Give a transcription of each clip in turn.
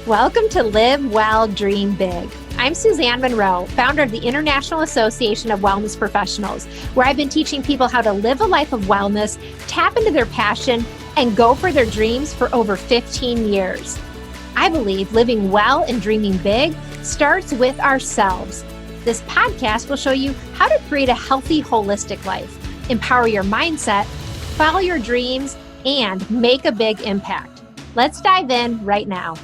Welcome to Live Well, Dream Big. I'm Suzanne Monroe, founder of the International Association of Wellness Professionals, where I've been teaching people how to live a life of wellness, tap into their passion, and go for their dreams for over 15 years. I believe living well and dreaming big starts with ourselves. This podcast will show you how to create a healthy, holistic life, empower your mindset, follow your dreams, and make a big impact. Let's dive in right now.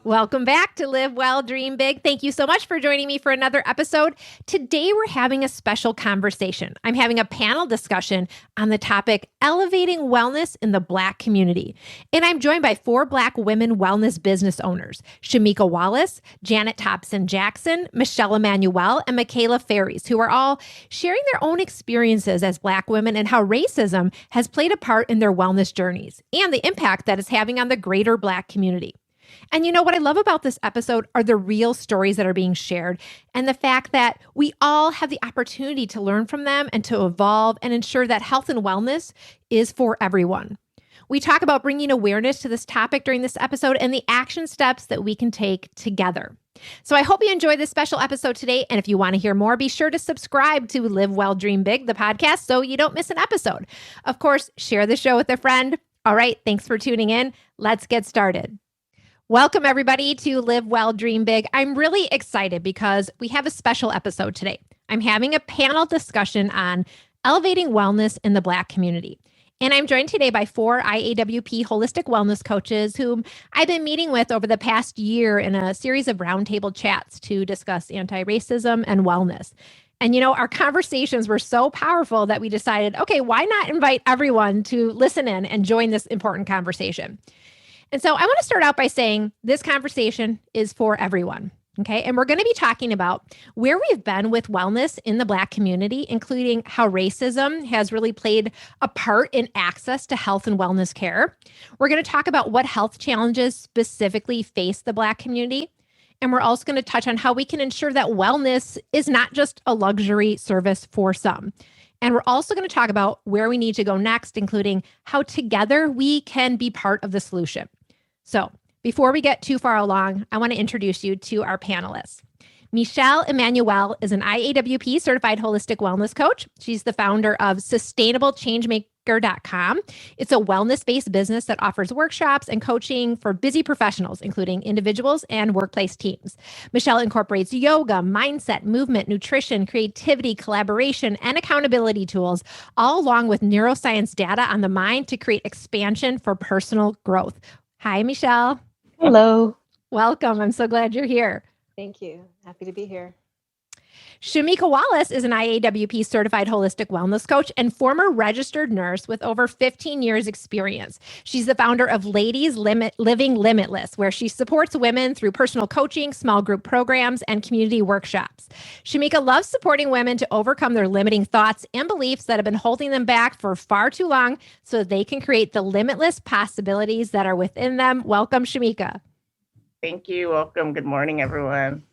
Welcome back to Live Well, Dream Big. Thank you so much for joining me for another episode. Today, we're having a special conversation. I'm having a panel discussion on the topic, elevating wellness in the Black community. And I'm joined by 4 Black women wellness business owners, Shamika Wallace, Thompson Jackson, Emmanuelle, and Mikahila Faries, who are all sharing their own experiences as Black women and how racism has played a part in their wellness journeys and the impact that it's having on the greater Black community. And you know what I love about this episode are the real stories that are being shared and the fact that we all have the opportunity to learn from them and to evolve and ensure that health and wellness is for everyone. We talk about bringing awareness to this topic during this episode and the action steps that we can take together. So I hope you enjoyed this special episode today. And if you want to hear more, be sure to subscribe to Live Well, Dream Big, the podcast, so you don't miss an episode. Of course, share the show with a friend. All right, thanks for tuning in. Let's get started. Welcome, everybody, to Live Well, Dream Big. I'm really excited because we have a special episode today. I'm having a panel discussion on elevating wellness in the Black community. And I'm joined today by 4 IAWP holistic wellness coaches whom I've been meeting with over the past year in a series of roundtable chats to discuss anti-racism and wellness. And, you know, our conversations were so powerful that we decided, okay, why not invite everyone to listen in and join this important conversation? And so I want to start out by saying this conversation is for everyone, okay? And we're going to be talking about where we've been with wellness in the Black community, including how racism has really played a part in access to health and wellness care. We're going to talk about what health challenges specifically face the Black community. And we're also going to touch on how we can ensure that wellness is not just a luxury service for some. And we're also going to talk about where we need to go next, including how together we can be part of the solution. So before we get too far along, I want to introduce you to our panelists. Emmanuelle is an IAWP certified holistic wellness coach. She's the founder of sustainablechangemaker.com. It's a wellness-based business that offers workshops and coaching for busy professionals, including individuals and workplace teams. Michelle incorporates yoga, mindset, movement, nutrition, creativity, collaboration, and accountability tools, all along with neuroscience data on the mind to create expansion for personal growth. Hi, Michelle. Hello. Welcome. I'm so glad you're here. Thank you. Happy to be here. Shamika Wallace is an IAWP certified holistic wellness coach and former registered nurse with over 15 years experience. She's the founder of Ladies Living Limitless, where she supports women through personal coaching, small group programs, and community workshops. Shamika loves supporting women to overcome their limiting thoughts and beliefs that have been holding them back for far too long so they can create the limitless possibilities that are within them. Welcome, Shamika. Thank you. Welcome. Good morning, everyone.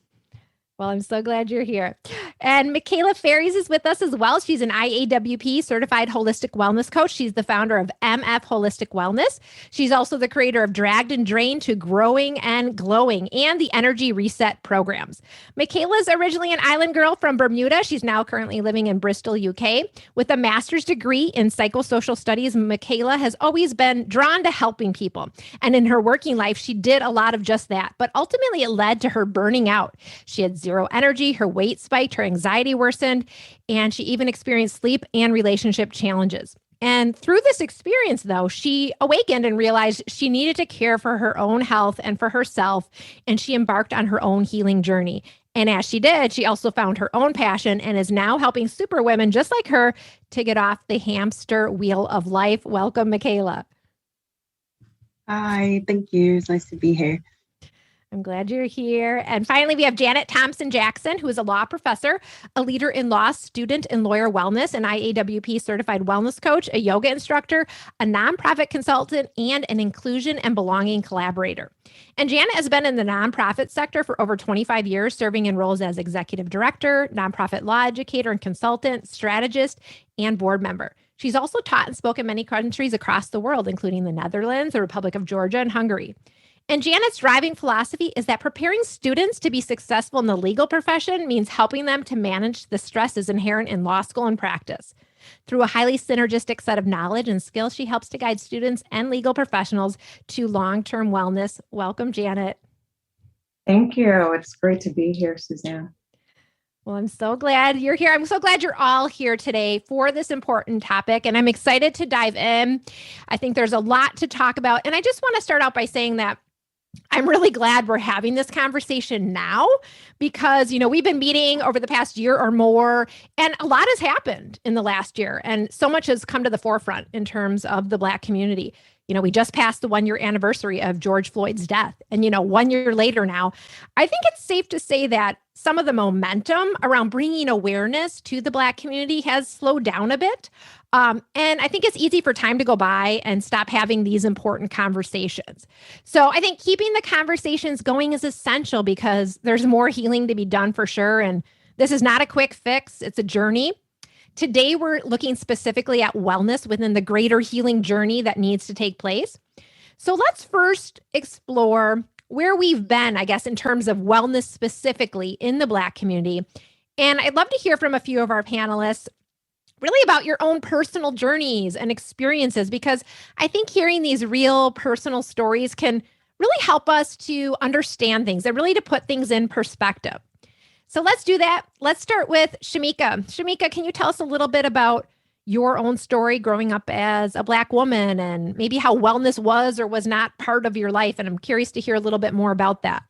Well, I'm so glad you're here. And Mikahila Faries is with us as well. She's an IAWP certified holistic wellness coach. She's the founder of MF Holistic Wellness. She's also the creator of Dragged and Drained to Growing and Glowing and the Energy Reset programs. Mikahila is originally an island girl from Bermuda. She's now currently living in Bristol, UK. With a master's degree in psychosocial studies, Mikahila has always been drawn to helping people. And in her working life, she did a lot of just that. But ultimately, it led to her burning out. She had zero energy, her weight spiked, her anxiety worsened, and she even experienced sleep and relationship challenges. And through this experience, though, she awakened and realized she needed to care for her own health and for herself, and she embarked on her own healing journey. And as she did, she also found her own passion and is now helping superwomen just like her to get off the hamster wheel of life. Welcome, Mikahila. Hi, thank you. It's nice to be here. I'm glad you're here. And finally, we have Thompson Jackson, who is a law professor, a leader in law, student and lawyer wellness, an IAWP certified wellness coach, a yoga instructor, a nonprofit consultant, and an inclusion and belonging collaborator. And Janet has been in the nonprofit sector for over 25 years, serving in roles as executive director, nonprofit law educator and consultant, strategist, and board member. She's also taught and spoken in many countries across the world, including the Netherlands, the Republic of Georgia, and Hungary. And Janet's driving philosophy is that preparing students to be successful in the legal profession means helping them to manage the stresses inherent in law school and practice. Through a highly synergistic set of knowledge and skills, she helps to guide students and legal professionals to long-term wellness. Welcome, Janet. Thank you. It's great to be here, Suzanne. Well, I'm so glad you're here. I'm so glad you're all here today for this important topic, and I'm excited to dive in. I think there's a lot to talk about, and I just want to start out by saying that I'm really glad we're having this conversation now because, we've been meeting over the past year or more, and a lot has happened in the last year, and so much has come to the forefront in terms of the Black community. We just passed the 1-year anniversary of George Floyd's death. And, 1 year later now, I think it's safe to say that some of the momentum around bringing awareness to the Black community has slowed down a bit. And I think it's easy for time to go by and stop having these important conversations. So I think keeping the conversations going is essential because there's more healing to be done for sure. And this is not a quick fix. It's a journey. Today, we're looking specifically at wellness within the greater healing journey that needs to take place. So let's first explore where we've been, I guess, in terms of wellness specifically in the Black community. And I'd love to hear from a few of our panelists really about your own personal journeys and experiences, because I think hearing these real personal stories can really help us to understand things and really to put things in perspective. So let's do that. Let's start with Shamika. Shamika, can you tell us a little bit about your own story growing up as a Black woman and maybe how wellness was or was not part of your life? And I'm curious to hear a little bit more about that.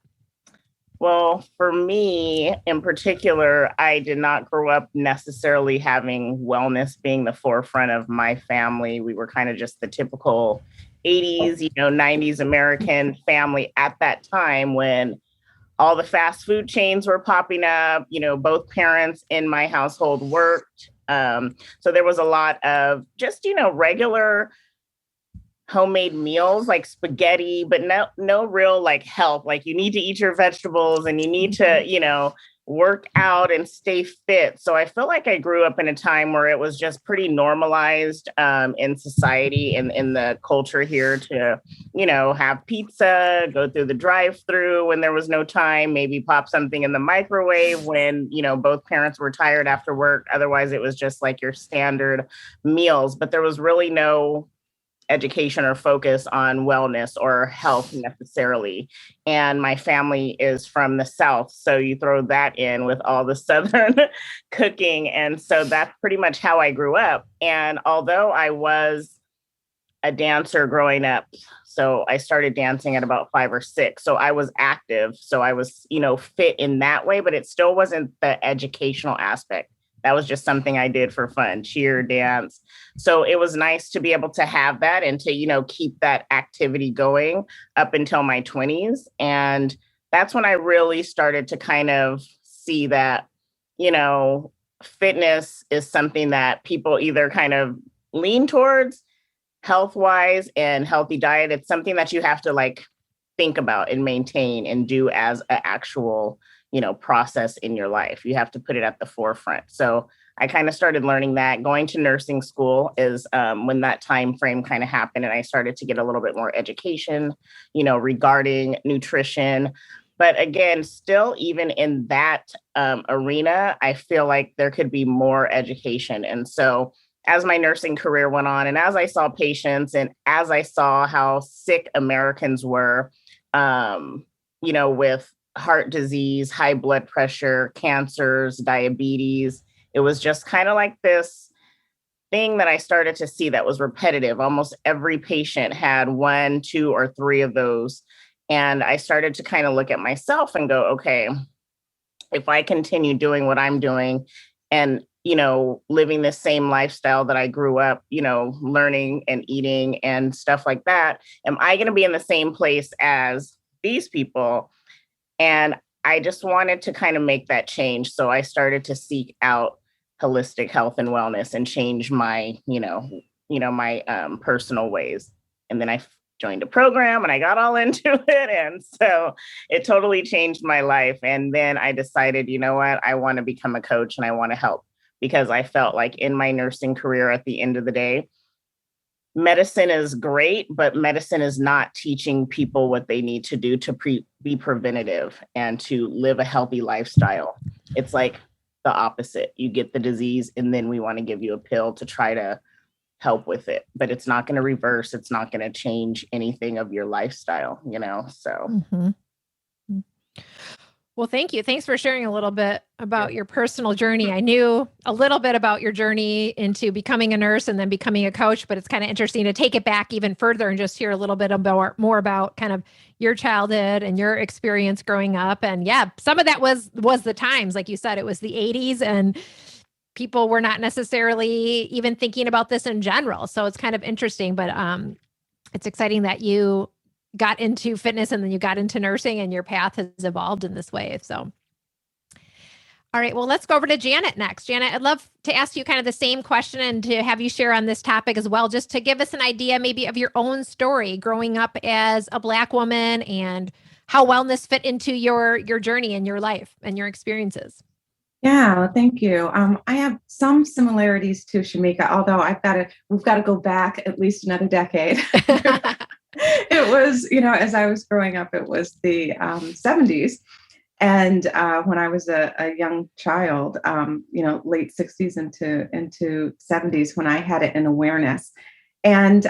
Well, for me in particular, I did not grow up necessarily having wellness being the forefront of my family. We were kind of just the typical 80s, 90s American family at that time when all the fast food chains were popping up. Both parents in my household worked. So there was a lot of just, regular homemade meals like spaghetti, but no real like health. Like you need to eat your vegetables and you need to, work out and stay fit. So I feel like I grew up in a time where it was just pretty normalized in society and in the culture here to, have pizza, go through the drive-through when there was no time, maybe pop something in the microwave when, both parents were tired after work. Otherwise, it was just like your standard meals, but there was really no education or focus on wellness or health necessarily. And my family is from the South. So you throw that in with all the Southern cooking. And so that's pretty much how I grew up. And although I was a dancer growing up, so I started dancing at about 5 or 6. So I was active. So I was, fit in that way, but it still wasn't the educational aspect. That was just something I did for fun, cheer, dance. So it was nice to be able to have that and to, keep that activity going up until my 20s. And that's when I really started to kind of see that, fitness is something that people either kind of lean towards health-wise and healthy diet. It's something that you have to think about and maintain and do as an actual process in your life. You have to put it at the forefront. So I kind of started learning that. Going to nursing school is when that time frame kind of happened, and I started to get a little bit more education, regarding nutrition. But again, still, even in that arena, I feel like there could be more education. And so as my nursing career went on, and as I saw patients, and as I saw how sick Americans were, with heart disease, high blood pressure, cancers, diabetes. It was just kind of like this thing that I started to see that was repetitive. Almost every patient had 1, 2, or 3 of those. And I started to kind of look at myself and go, okay, if I continue doing what I'm doing and, living the same lifestyle that I grew up, learning and eating and stuff like that, am I going to be in the same place as these people? And I just wanted to kind of make that change. So I started to seek out holistic health and wellness and change my, my personal ways. And then I joined a program and I got all into it. And so it totally changed my life. And then I decided, you know what, I want to become a coach and I want to help because I felt like in my nursing career, at the end of the day, medicine is great, but medicine is not teaching people what they need to do to be preventative and to live a healthy lifestyle. It's like the opposite. You get the disease and then we want to give you a pill to try to help with it, but it's not going to reverse. It's not going to change anything of your lifestyle, so. Mm-hmm. Well, thank you. Thanks for sharing a little bit about your personal journey. I knew a little bit about your journey into becoming a nurse and then becoming a coach, but it's kind of interesting to take it back even further and just hear a little bit more about kind of your childhood and your experience growing up. And yeah, some of that was the times, like you said, it was the 80s and people were not necessarily even thinking about this in general. So it's kind of interesting, but it's exciting that you got into fitness and then you got into nursing and your path has evolved in this way. So, all right, well, let's go over to Janet next. Janet, I'd love to ask you kind of the same question and to have you share on this topic as well, just to give us an idea maybe of your own story growing up as a Black woman and how wellness fit into your journey and your life and your experiences. Yeah, thank you. I have some similarities to Shamika, although we've got to go back at least another decade. It was, as I was growing up, it was the 70s. And when I was a young child, late 60s into 70s, when I had an awareness. And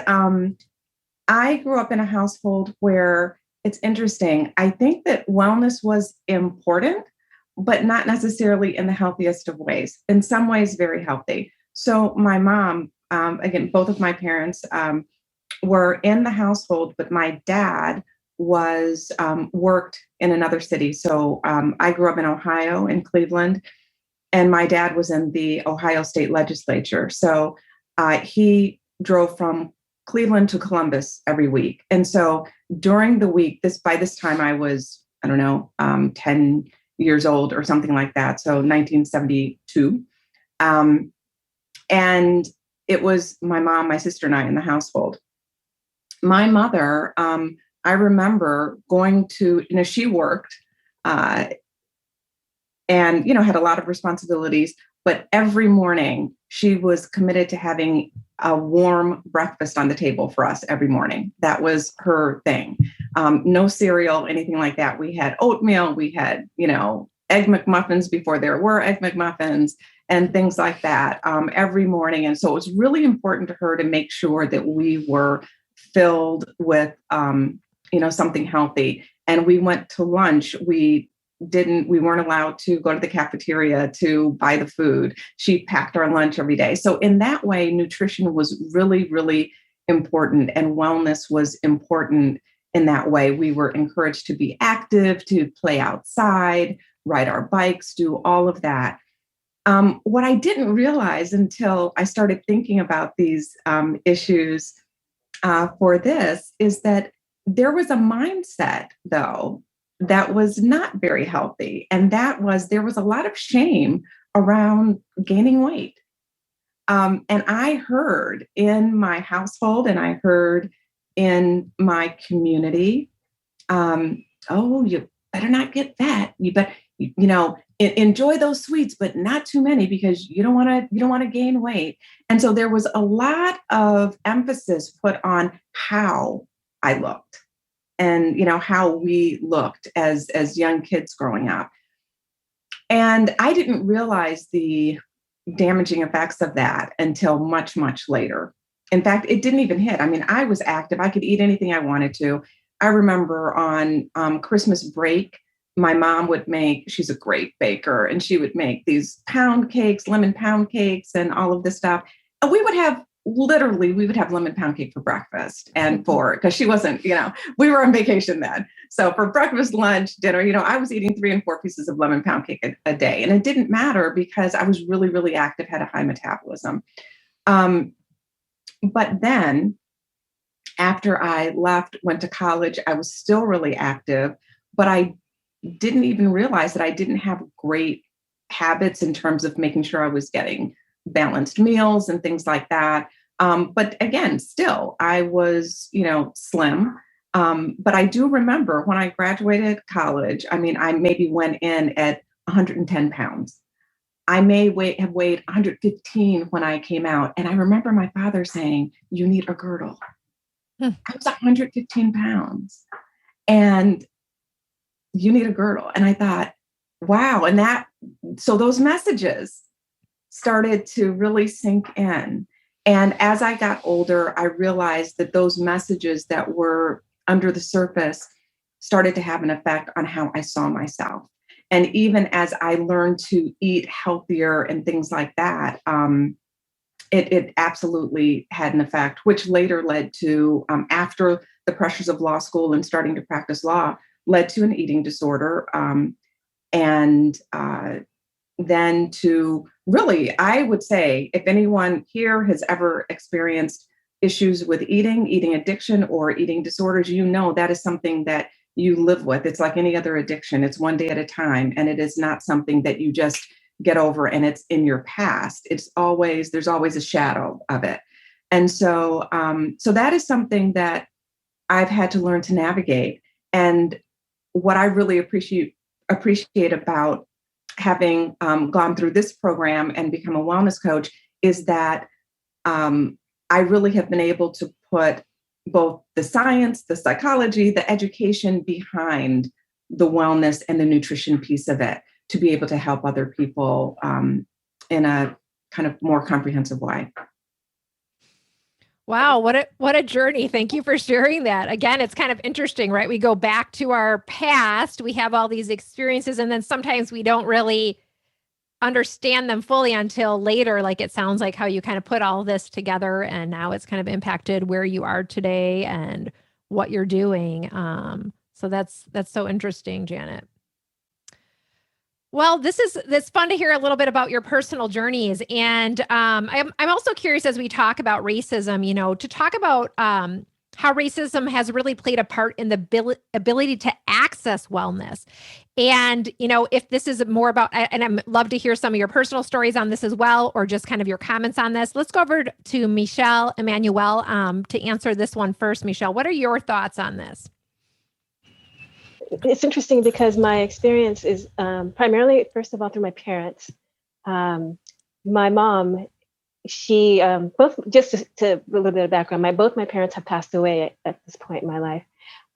I grew up in a household where it's interesting. I think that wellness was important, but not necessarily in the healthiest of ways. In some ways, very healthy. So my mom, again, both of my parents were in the household, but my dad was worked in another city. So I grew up in Ohio, in Cleveland, and my dad was in the Ohio State Legislature. So he drove from Cleveland to Columbus every week. And so during the week, by this time I was, 10 years old or something like that. So 1972. And it was my mom, my sister, and I in the household. My mother, I remember going to, she worked and, had a lot of responsibilities, but every morning she was committed to having a warm breakfast on the table for us every morning. That was her thing. No cereal, anything like that. We had oatmeal, we had, Egg McMuffins before there were Egg McMuffins and things like that every morning. And so it was really important to her to make sure that we were filled with, something healthy. And we went to lunch. We weren't allowed to go to the cafeteria to buy the food. She packed our lunch every day. So in that way, nutrition was really, really important, and wellness was important in that way. We were encouraged to be active, to play outside, ride our bikes, do all of that. What I didn't realize until I started thinking about these issues for this is that there was a mindset, though, that was not very healthy. And there was a lot of shame around gaining weight. And I heard in my household and I heard in my community, you better not get fat. You enjoy those sweets, but not too many because you don't want to gain weight. And so there was a lot of emphasis put on how I looked and, how we looked as young kids growing up. And I didn't realize the damaging effects of that until much, much later. In fact, it didn't even hit. I mean, I was active. I could eat anything I wanted to. I remember on Christmas break, my mom would she's a great baker, and she would make these pound cakes, lemon pound cakes, and all of this stuff. And we would have lemon pound cake for breakfast because she wasn't, we were on vacation then. So for breakfast, lunch, dinner, I was eating 3 and 4 pieces of lemon pound cake a day. And it didn't matter because I was really, really active, had a high metabolism. But then after I left, went to college, I was still really active, but I didn't even realize that I didn't have great habits in terms of making sure I was getting balanced meals and things like that. But again, still, I was, slim. But I do remember when I graduated college, I maybe went in at 110 pounds. I may have weighed 115 when I came out. And I remember my father saying, "You need a girdle." I was 115 pounds and you need a girdle. And I thought, wow. And so those messages started to really sink in. And as I got older, I realized that those messages that were under the surface started to have an effect on how I saw myself. And even as I learned to eat healthier and things like that, it absolutely had an effect, which later led to, after the pressures of law school and starting to practice law, led to an eating disorder. And then to really, I would say, if anyone here has ever experienced issues with eating addiction or eating disorders, that is something that you live with. It's like any other addiction. It's one day at a time. And it is not something that you just get over and it's in your past. There's always a shadow of it. And so, so that is something that I've had to learn to navigate. And what I really appreciate about having gone through this program and become a wellness coach is that I really have been able to put both the science, the psychology, the education behind the wellness and the nutrition piece of it to be able to help other people in a kind of more comprehensive way. Wow, what a journey. Thank you for sharing that. Again, it's kind of interesting, right? We go back to our past, we have all these experiences, and then sometimes we don't really understand them fully until later. Like it sounds like how you kind of put all this together and now it's kind of impacted where you are today and what you're doing. So that's so interesting, Janet. Well, it's fun to hear a little bit about your personal journeys. And I'm also curious as we talk about racism, to talk about how racism has really played a part in the ability to access wellness. And, if this is more about, and I'd love to hear some of your personal stories on this as well, or just kind of your comments on this. Let's go over to Michelle Emmanuel to answer this one first. Michelle, what are your thoughts on this? It's interesting because my experience is primarily, first of all, through my parents. My mom, she both, just to a little bit of background, both my parents have passed away at this point in my life.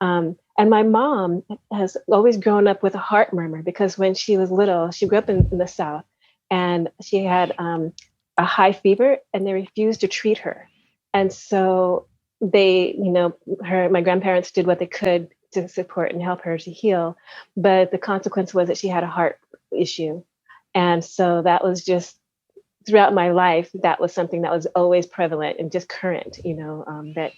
And my mom has always grown up with a heart murmur because when she was little, she grew up in the South and she had a high fever and they refused to treat her. And so they, my grandparents did what they could to support and help her to heal. But the consequence was that she had a heart issue. And so that was just throughout my life, that was something that was always prevalent and just current, that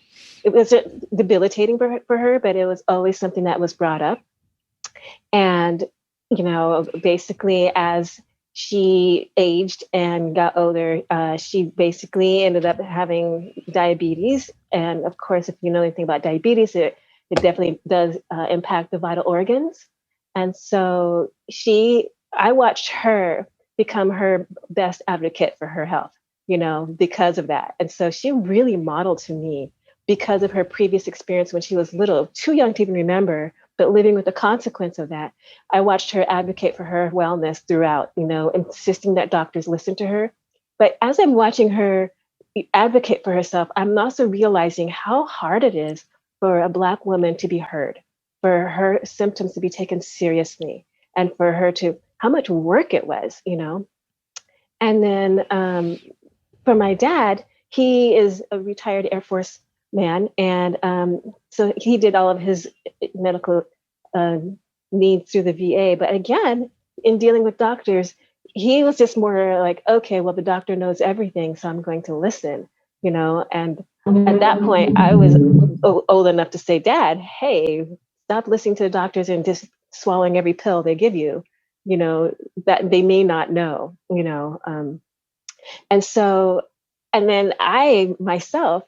it wasn't debilitating for her, but it was always something that was brought up. And, basically as she aged and got older, she basically ended up having diabetes. And of course, if you know anything about diabetes, it definitely does impact the vital organs. And so I watched her become her best advocate for her health, because of that. And so she really modeled to me because of her previous experience when she was little, too young to even remember, but living with the consequence of that. I watched her advocate for her wellness throughout, insisting that doctors listen to her. But as I'm watching her advocate for herself, I'm also realizing how hard it is for a Black woman to be heard, for her symptoms to be taken seriously, and for her how much work it was, And then for my dad, he is a retired Air Force man. And so he did all of his medical needs through the VA. But again, in dealing with doctors, he was just more like, okay, well, the doctor knows everything, so I'm going to listen, and at that point, I was old enough to say, Dad, hey, stop listening to the doctors and just swallowing every pill they give you, that they may not know, And so, and then I myself,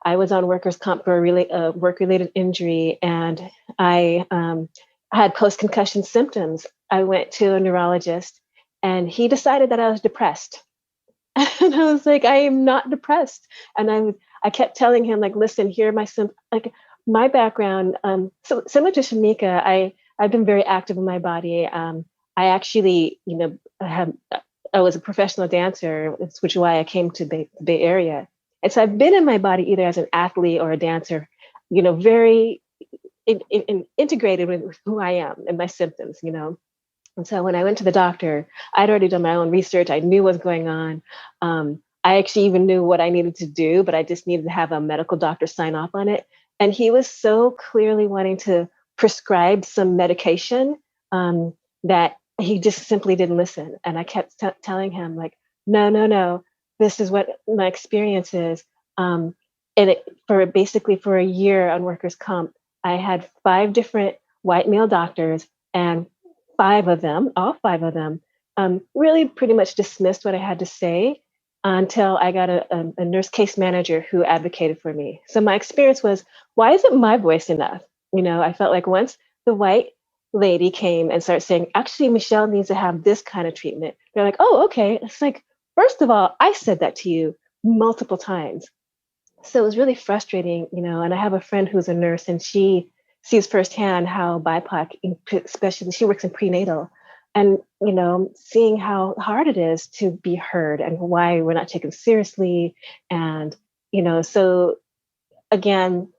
I was on workers' comp for a work-related injury, and I had post-concussion symptoms. I went to a neurologist, and he decided that I was depressed. And I was like, I am not depressed. And I kept telling him, like, listen, here are my symptoms. Like my background, so similar to Shamika, I've been very active in my body. I actually, I was a professional dancer, which is why I came to the Bay Area. And so I've been in my body either as an athlete or a dancer, very integrated with who I am and my symptoms. And so when I went to the doctor, I'd already done my own research. I knew what was going on. I actually even knew what I needed to do, but I just needed to have a medical doctor sign off on it. And he was so clearly wanting to prescribe some medication that he just simply didn't listen. And I kept telling him, like, no, this is what my experience is. And for a year on workers' comp, I had 5 different white male doctors, and all five of them, really pretty much dismissed what I had to say until I got a nurse case manager who advocated for me. So my experience was, why isn't my voice enough? I felt like once the white lady came and started saying, actually, Michelle needs to have this kind of treatment, they're like, oh, okay. It's like, first of all, I said that to you multiple times. So it was really frustrating, and I have a friend who's a nurse, and she sees firsthand how BIPOC, especially she works in prenatal, and, seeing how hard it is to be heard and why we're not taken seriously. And, so again,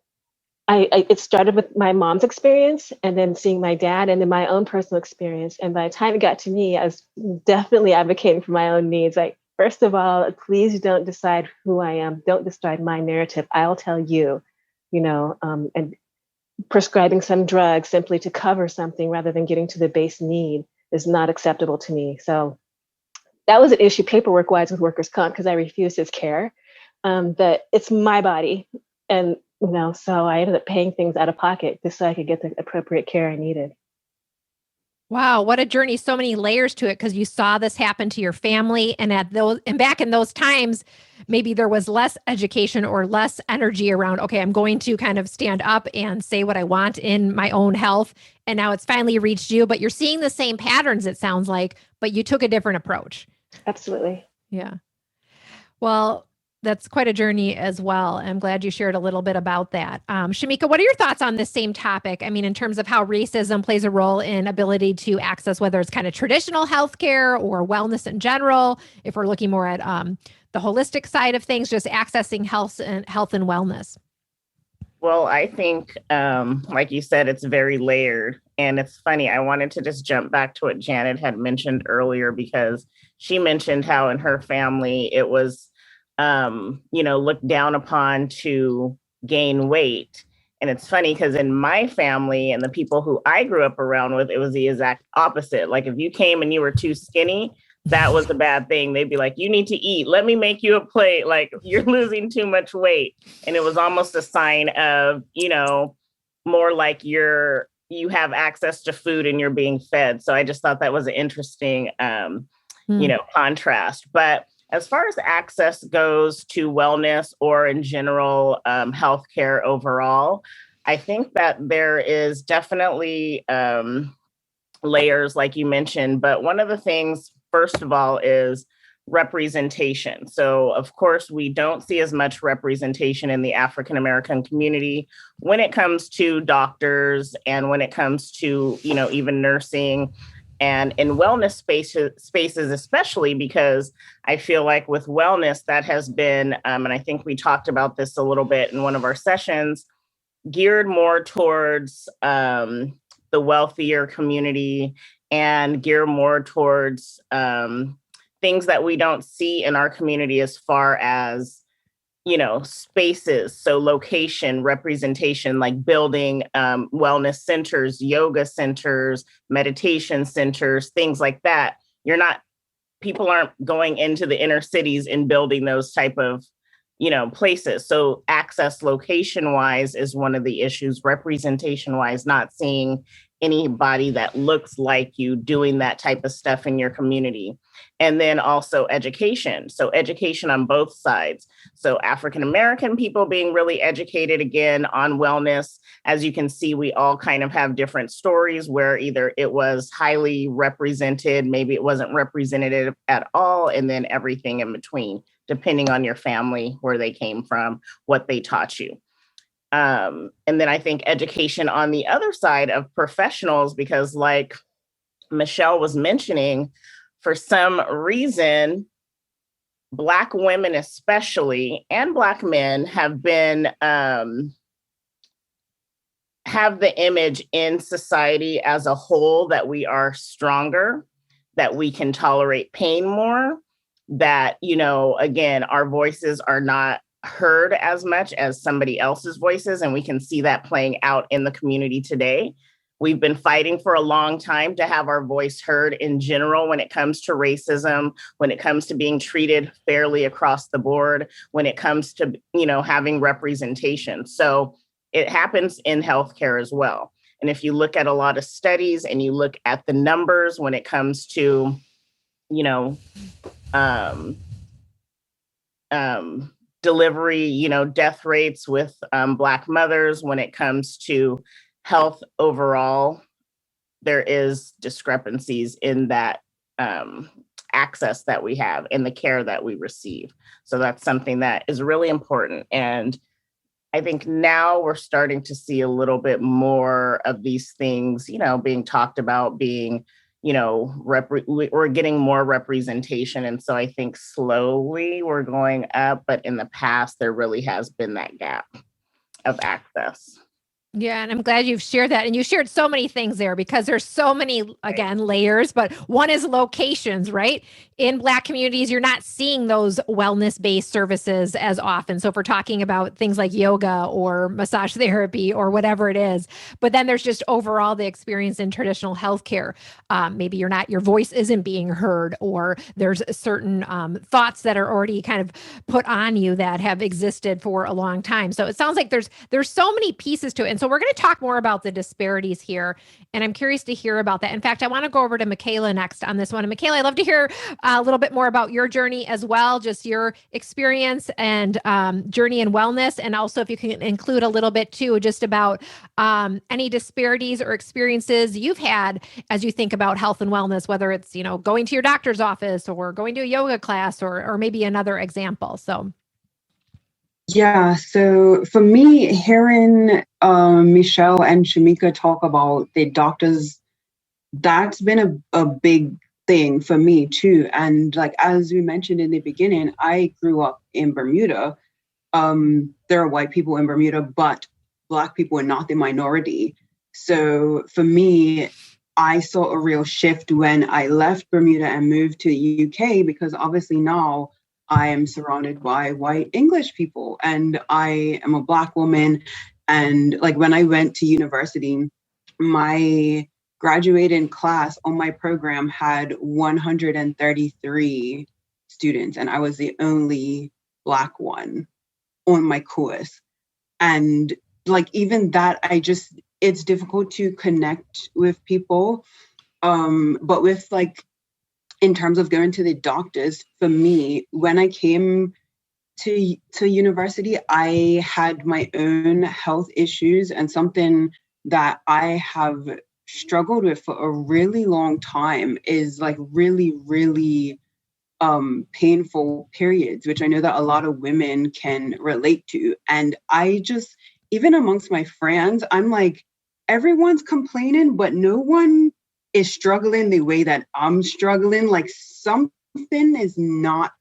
it started with my mom's experience and then seeing my dad and then my own personal experience. And by the time it got to me, I was definitely advocating for my own needs. Like, first of all, please don't decide who I am. Don't decide my narrative. I'll tell you, and prescribing some drug simply to cover something rather than getting to the base need is not acceptable to me. So that was an issue paperwork wise with workers' comp because I refused his care. But it's my body. And, so I ended up paying things out of pocket just so I could get the appropriate care I needed. Wow, what a journey. So many layers to it because you saw this happen to your family. And back in those times, maybe there was less education or less energy around, okay, I'm going to kind of stand up and say what I want in my own health. And now it's finally reached you, but you're seeing the same patterns, it sounds like, but you took a different approach. Absolutely. Yeah. Well, that's quite a journey as well. I'm glad you shared a little bit about that. Shamika, what are your thoughts on this same topic? I mean, in terms of how racism plays a role in ability to access, whether it's kind of traditional healthcare or wellness in general, if we're looking more at the holistic side of things, just accessing health and wellness. Well, I think, like you said, it's very layered. And it's funny, I wanted to just jump back to what Janet had mentioned earlier, because she mentioned how in her family it was looked down upon to gain weight. And it's funny because in my family and the people who I grew up around with, it was the exact opposite. Like if you came and you were too skinny, that was a bad thing. They'd be like, you need to eat. Let me make you a plate. Like you're losing too much weight. And it was almost a sign of, more like you have access to food and you're being fed. So I just thought that was an interesting, contrast. But as far as access goes to wellness or in general healthcare overall, I think that there is definitely layers, like you mentioned. But one of the things, first of all, is representation. So, of course, we don't see as much representation in the African American community when it comes to doctors and when it comes to, even nursing. And in wellness spaces, especially because I feel like with wellness, that has been, and I think we talked about this a little bit in one of our sessions, geared more towards the wealthier community and geared more towards things that we don't see in our community as far as, spaces. So location, representation, like building wellness centers, yoga centers, meditation centers, things like that. People aren't going into the inner cities and building those type of, places. So access location wise is one of the issues. Representation wise, not seeing anybody that looks like you doing that type of stuff in your community. And then also education. So education on both sides. So African-American people being really educated again on wellness. As you can see, we all kind of have different stories where either it was highly represented, maybe it wasn't representative at all, and then everything in between, depending on your family, where they came from, what they taught you. And then I think education on the other side of professionals, because like Michelle was mentioning, for some reason, Black women especially, and Black men have been, have the image in society as a whole that we are stronger, that we can tolerate pain more, that, you know, again, our voices are not heard as much as somebody else's voices. And we can see that playing out in the community today. We've been fighting for a long time to have our voice heard in general when it comes to racism, when it comes to being treated fairly across the board, when it comes to, you know, having representation. So it happens in healthcare as well. And if you look at a lot of studies and you look at the numbers when it comes to, you know, delivery, you know, death rates with Black mothers, when it comes to health overall, there is discrepancies in that access that we have in the care that we receive. So that's something that is really important. And I think now we're starting to see a little bit more of these things, you know, being talked about, being, you know, we're getting more representation. And so I think slowly we're going up, but in the past, there really has been that gap of access. Yeah. And I'm glad you've shared that. And you shared so many things there because there's so many, again, layers, but one is locations, right? In Black communities, you're not seeing those wellness-based services as often. So if we're talking about things like yoga or massage therapy or whatever it is, but then there's just overall the experience in traditional healthcare. Maybe your voice isn't being heard, or there's certain thoughts that are already kind of put on you that have existed for a long time. So it sounds like there's so many pieces to it. And so we're going to talk more about the disparities here. And I'm curious to hear about that. In fact, I want to go over to Mikahila next on this one. And Mikahila, I'd love to hear a little bit more about your journey as well, just your experience and journey in wellness. And also if you can include a little bit too, just about any disparities or experiences you've had as you think about health and wellness, whether it's, you know, going to your doctor's office or going to a yoga class or maybe another example. So. Yeah, so for me, hearing Michelle and Shamika talk about the doctors, that's been a big thing for me too. And like, as we mentioned in the beginning, I grew up in Bermuda. There are white people in Bermuda, but Black people are not the minority. So for me, I saw a real shift when I left Bermuda and moved to the UK, because obviously now I am surrounded by white English people and I am a Black woman. And like when I went to university, my graduating class on my program had 133 students, and I was the only Black one on my course. And like, even that, it's difficult to connect with people. But with like, in terms of going to the doctors, for me, when I came to university, I had my own health issues, and something that I have struggled with for a really long time is like really, really painful periods, which I know that a lot of women can relate to. And I just, even amongst my friends, I'm like, everyone's complaining, but no one is struggling the way that I'm struggling. Like something is not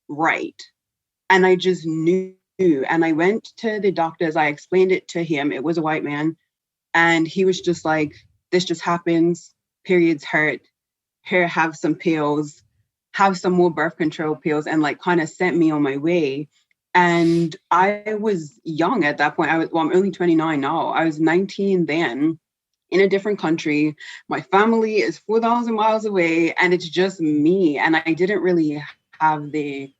right. And I just knew. And I went to the doctors. I explained it to him. It was a white man. And he was just like, this just happens. Periods hurt. Here, have some pills. Have some more birth control pills. And like kind of sent me on my way. And I was young at that point. I'm only 29 now. I was 19 then. In a different country. My family is 4,000 miles away, and it's just me. And I didn't really have the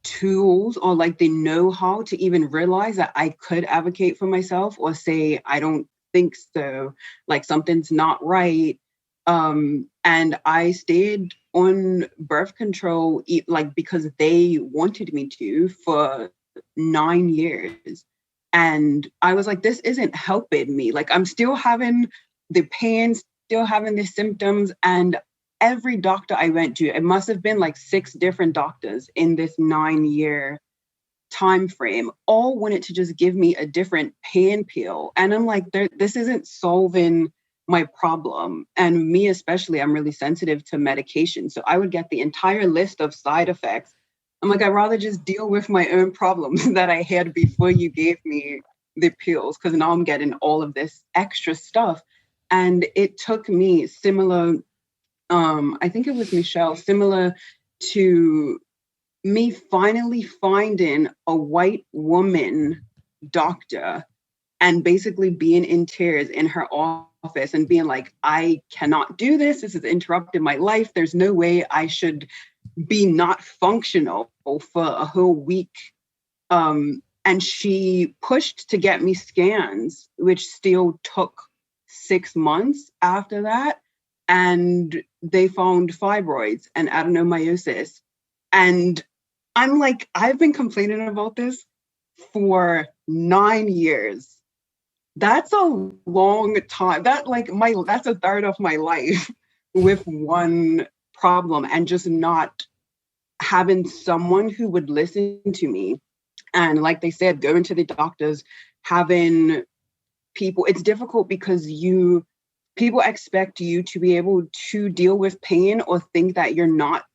tools or like the know-how to even realize that I could advocate for myself or say, I don't think so, like something's not right. And I stayed on birth control, like because they wanted me to, for 9 years. And I was like, this isn't helping me. Like, I'm still having the pain, still having the symptoms. And every doctor I went to, it must have been like 6 different doctors in this 9-year time frame, all wanted to just give me a different pain pill. And I'm like, this isn't solving my problem. And me especially, I'm really sensitive to medication. So I would get the entire list of side effects. I'm like, I'd rather just deal with my own problems that I had before you gave me the pills, because now I'm getting all of this extra stuff. And it took me similar, I think it was Michelle, similar to me finally finding a white woman doctor and basically being in tears in her office and being like, I cannot do this. This has interrupted my life. There's no way I should be not functional for a whole week. And she pushed to get me scans, which still took 6 months after that. And they found fibroids and adenomyosis. And I'm like, I've been complaining about this for 9 years. That's a long time. That's a third of my life with one problem, and just not having someone who would listen to me. And like they said, going to the doctors, having people, it's difficult because people expect you to be able to deal with pain or think that you're not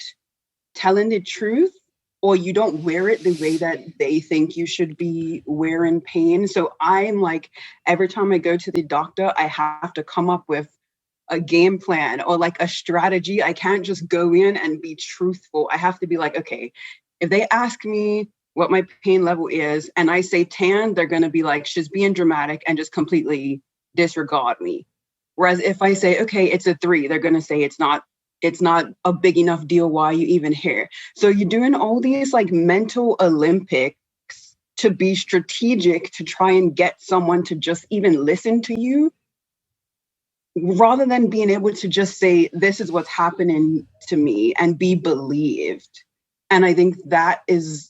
telling the truth, or you don't wear it the way that they think you should be wearing pain. So I'm like, every time I go to the doctor, I have to come up with a game plan or like a strategy. I can't just go in and be truthful. I have to be like, okay, if they ask me what my pain level is and I say 10, they're going to be like, she's being dramatic and just completely disregard me. Whereas if I say, okay, it's a 3, they're going to say it's not a big enough deal. Why are you even here? So you're doing all these like mental Olympics to be strategic to try and get someone to just even listen to you, rather than being able to just say, this is what's happening to me and be believed. And I think that is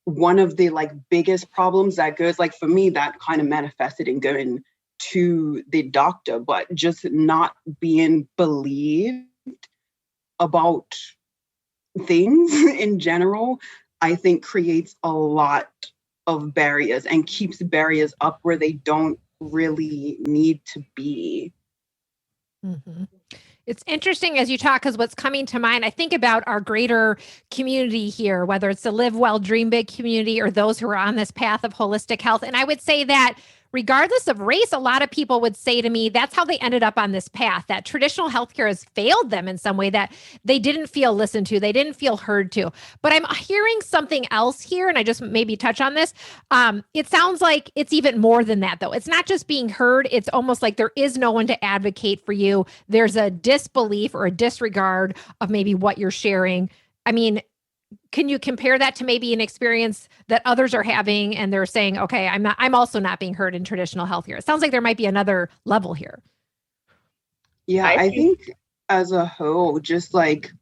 one of the like biggest problems that goes, like for me, that kind of manifested in going to the doctor, but just not being believed about things in general, I think creates a lot of barriers and keeps barriers up where they don't really need to be. Mm-hmm. It's interesting as you talk, because what's coming to mind, I think about our greater community here, whether it's the Live Well, Dream Big community or those who are on this path of holistic health. And I would say that regardless of race, a lot of people would say to me, that's how they ended up on this path, that traditional healthcare has failed them in some way, that they didn't feel listened to, they didn't feel heard to. But I'm hearing something else here, and I just maybe touch on this. It sounds like it's even more than that, though. It's not just being heard. It's almost like there is no one to advocate for you. There's a disbelief or a disregard of maybe what you're sharing. I mean, can you compare that to maybe an experience that others are having and they're saying, okay, I'm also not being heard in traditional healthcare? It sounds like there might be another level here. Yeah, I think as a whole, just like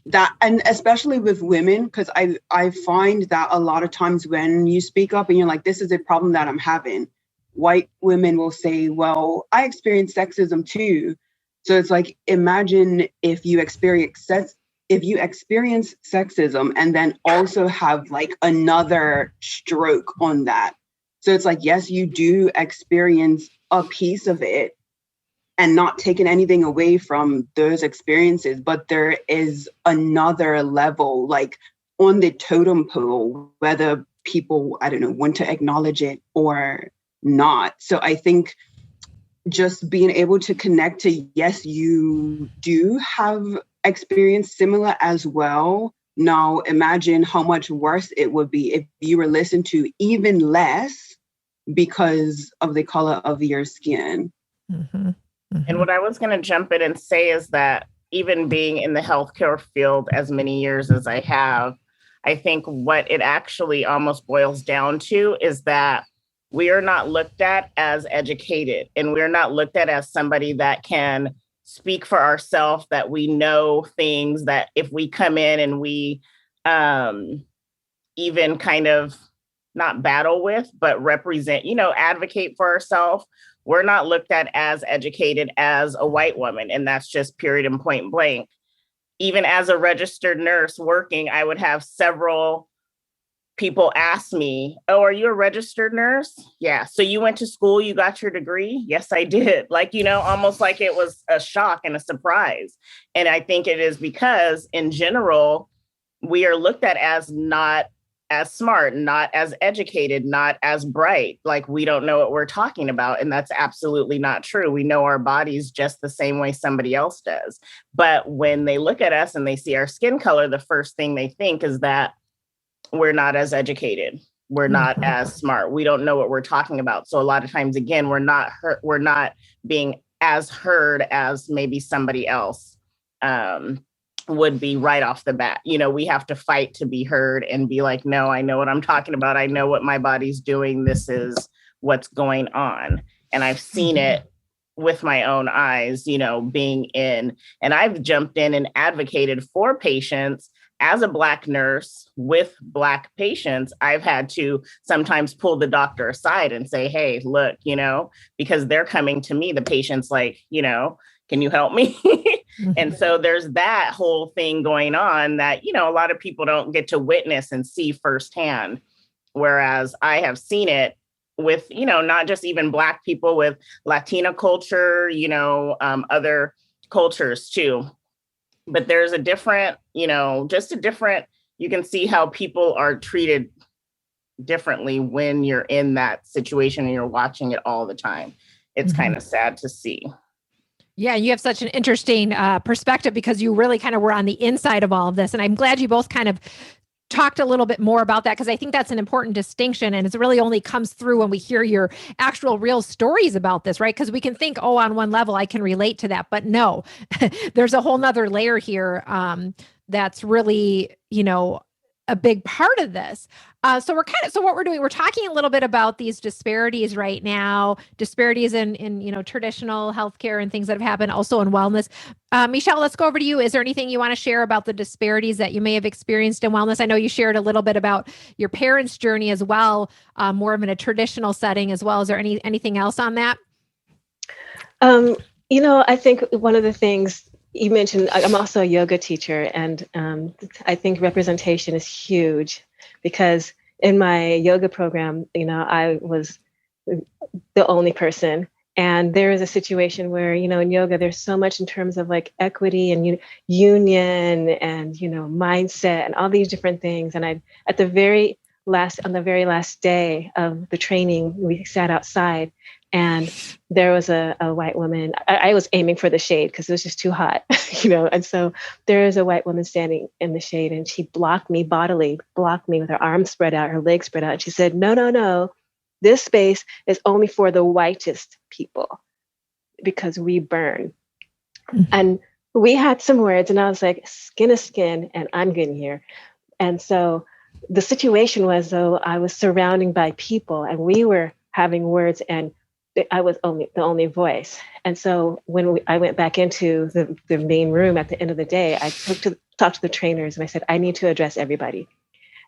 that, and especially with women, because I find that a lot of times when you speak up and you're like, this is a problem that I'm having, white women will say, well, I experience sexism too. So it's like, imagine if you experience sexism and then also have like another stroke on that. So it's like, yes, you do experience a piece of it and not taking anything away from those experiences, but there is another level, like on the totem pole, whether people, I don't know, want to acknowledge it or not. So I think just being able to connect to, yes, you do have experience similar as well. Now imagine how much worse it would be if you were listened to even less because of the color of your skin. Mm-hmm. Mm-hmm. And what I was going to jump in and say is that even being in the healthcare field as many years as I have, I think what it actually almost boils down to is that we are not looked at as educated, and we're not looked at as somebody that can speak for ourselves, that we know things that if we come in and we even kind of not battle with, but represent, advocate for ourselves, we're not looked at as educated as a white woman. And that's just period and point blank. Even as a registered nurse working, I would have several people ask me, oh, are you a registered nurse? Yeah. So you went to school, you got your degree? Yes, I did. Like, almost like it was a shock and a surprise. And I think it is because in general, we are looked at as not as smart, not as educated, not as bright. Like we don't know what we're talking about. And that's absolutely not true. We know our bodies just the same way somebody else does. But when they look at us and they see our skin color, the first thing they think is that we're not as educated. We're not as smart. We don't know what we're talking about. So a lot of times, again, we're not being as heard as maybe somebody else would be right off the bat. We have to fight to be heard and be like, no, I know what I'm talking about. I know what my body's doing. This is what's going on. And I've seen it with my own eyes, being in, and I've jumped in and advocated for patients as a Black nurse with Black patients. I've had to sometimes pull the doctor aside and say, hey, look, because they're coming to me, the patient's like, can you help me? And so there's that whole thing going on that, a lot of people don't get to witness and see firsthand. Whereas I have seen it with, not just even Black people, with Latina culture, other cultures too. But there's a different, you can see how people are treated differently when you're in that situation and you're watching it all the time. It's kind of sad to see. Yeah, you have such an interesting perspective because you really kind of were on the inside of all of this. And I'm glad you both kind of talked a little bit more about that, because I think that's an important distinction. And it really only comes through when we hear your actual real stories about this, right? Because we can think, oh, on one level, I can relate to that. But no, there's a whole nother layer here that's really, a big part of this. So what we're doing, we're talking a little bit about these disparities right now, disparities in traditional healthcare and things that have happened also in wellness. Michelle, let's go over to you. Is there anything you want to share about the disparities that you may have experienced in wellness? I know you shared a little bit about your parents' journey as well, more of in a traditional setting as well. Is there anything else on that? I think one of the things you mentioned, I'm also a yoga teacher, and I think representation is huge, because in my yoga program, I was the only person. And there is a situation where, in yoga, there's so much in terms of like equity and union and, mindset and all these different things. And on the very last day of the training, we sat outside, and there was a white woman. I was aiming for the shade because it was just too hot, and so there is a white woman standing in the shade, and she blocked me with her arms spread out, her legs spread out. And she said, no, this space is only for the whitest people because we burn. And we had some words, and I was like, skin is skin, and I'm getting here. And so the situation was, though, I was surrounded by people, and we were having words, and I was the only voice. And so when I went back into the main room at the end of the day, I talked to the trainers, and I said, I need to address everybody.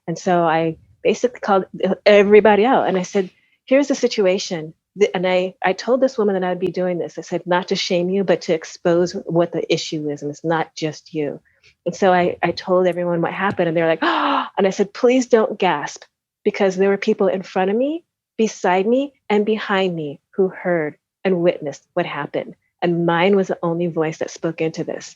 And so I basically called everybody out, and I said, here's the situation. And I told this woman that I'd be doing this. I said, not to shame you, but to expose what the issue is. And it's not just you. And so I told everyone what happened, and they're like, oh, and I said, please don't gasp, because there were people in front of me, beside me, and behind me who heard and witnessed what happened. And mine was the only voice that spoke into this.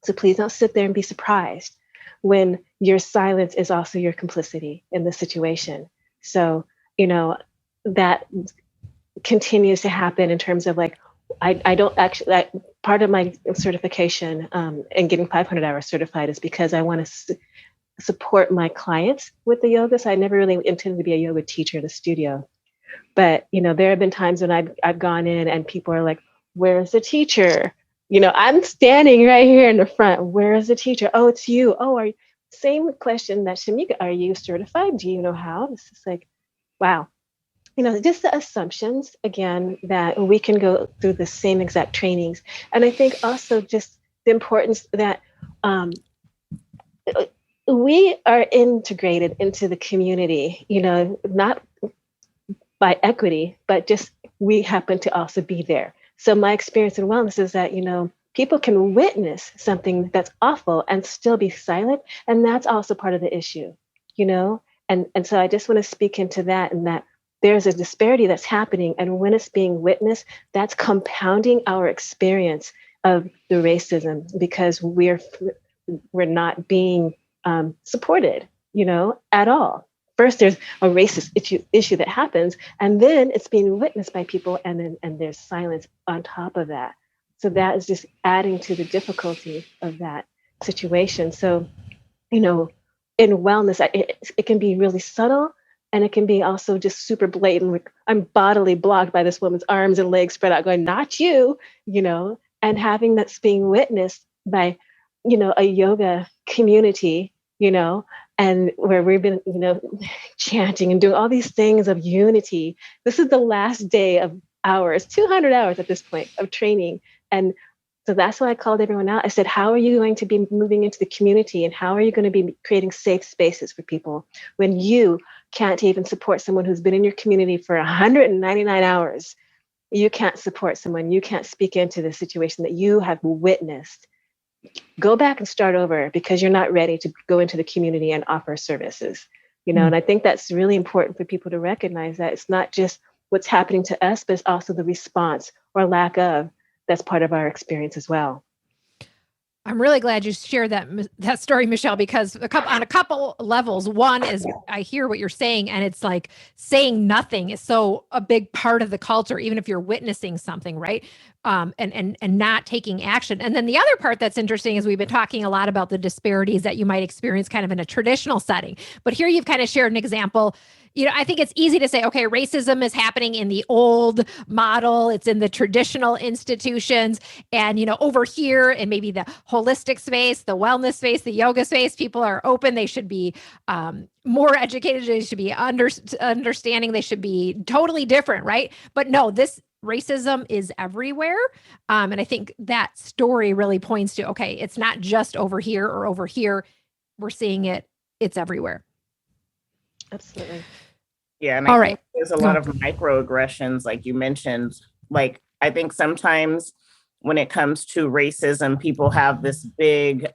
So please don't sit there and be surprised when your silence is also your complicity in the situation. So, that continues to happen in terms of like, I don't actually, part of my certification and getting 500 hours certified is because I want to support my clients with the yoga. So I never really intended to be a yoga teacher in the studio. But, there have been times when I've gone in and people are like, where's the teacher? I'm standing right here in the front. Where is the teacher? Oh, it's you. Oh, same question that Shamika, are you certified? Do you know how? It's just like, wow. Just the assumptions, again, that we can go through the same exact trainings. And I think also just the importance that we are integrated into the community, not by equity, but just we happen to also be there. So my experience in wellness is that, people can witness something that's awful and still be silent. And that's also part of the issue, And so I just want to speak into that, and that there's a disparity that's happening. And when it's being witnessed, that's compounding our experience of the racism, because we're not being supported, at all. First, there's a racist issue that happens, and then it's being witnessed by people, and there's silence on top of that. So that is just adding to the difficulty of that situation. So, in wellness, it can be really subtle, and it can be also just super blatant. Like, I'm bodily blocked by this woman's arms and legs spread out, going, "Not you," and having that's being witnessed by, a yoga community, and where we've been, chanting and doing all these things of unity. This is the last day of hours, 200 hours at this point of training. And so that's why I called everyone out. I said, how are you going to be moving into the community, and how are you going to be creating safe spaces for people when you can't even support someone who's been in your community for 199 hours? You can't support someone. You can't speak into the situation that you have witnessed. Go back and start over, because you're not ready to go into the community and offer services, and I think that's really important for people to recognize, that it's not just what's happening to us, but it's also the response or lack of that's part of our experience as well. I'm really glad you shared that story, Michelle, because on a couple levels. One is, I hear what you're saying, and it's like saying nothing is so a big part of the culture, even if you're witnessing something, right? And not taking action. And then the other part that's interesting is we've been talking a lot about the disparities that you might experience kind of in a traditional setting. But here you've kind of shared an example. I think it's easy to say, okay, racism is happening in the old model. It's in the traditional institutions. And, over here in maybe the holistic space, the wellness space, the yoga space, people are open. They should be more educated. They should be understanding. They should be totally different, right? But no, this racism is everywhere. And I think that story really points to, okay, it's not just over here or over here. We're seeing it. It's everywhere. Absolutely. Yeah. And All I right. think there's a lot of microaggressions, like you mentioned. Like, I think sometimes when it comes to racism, people have this big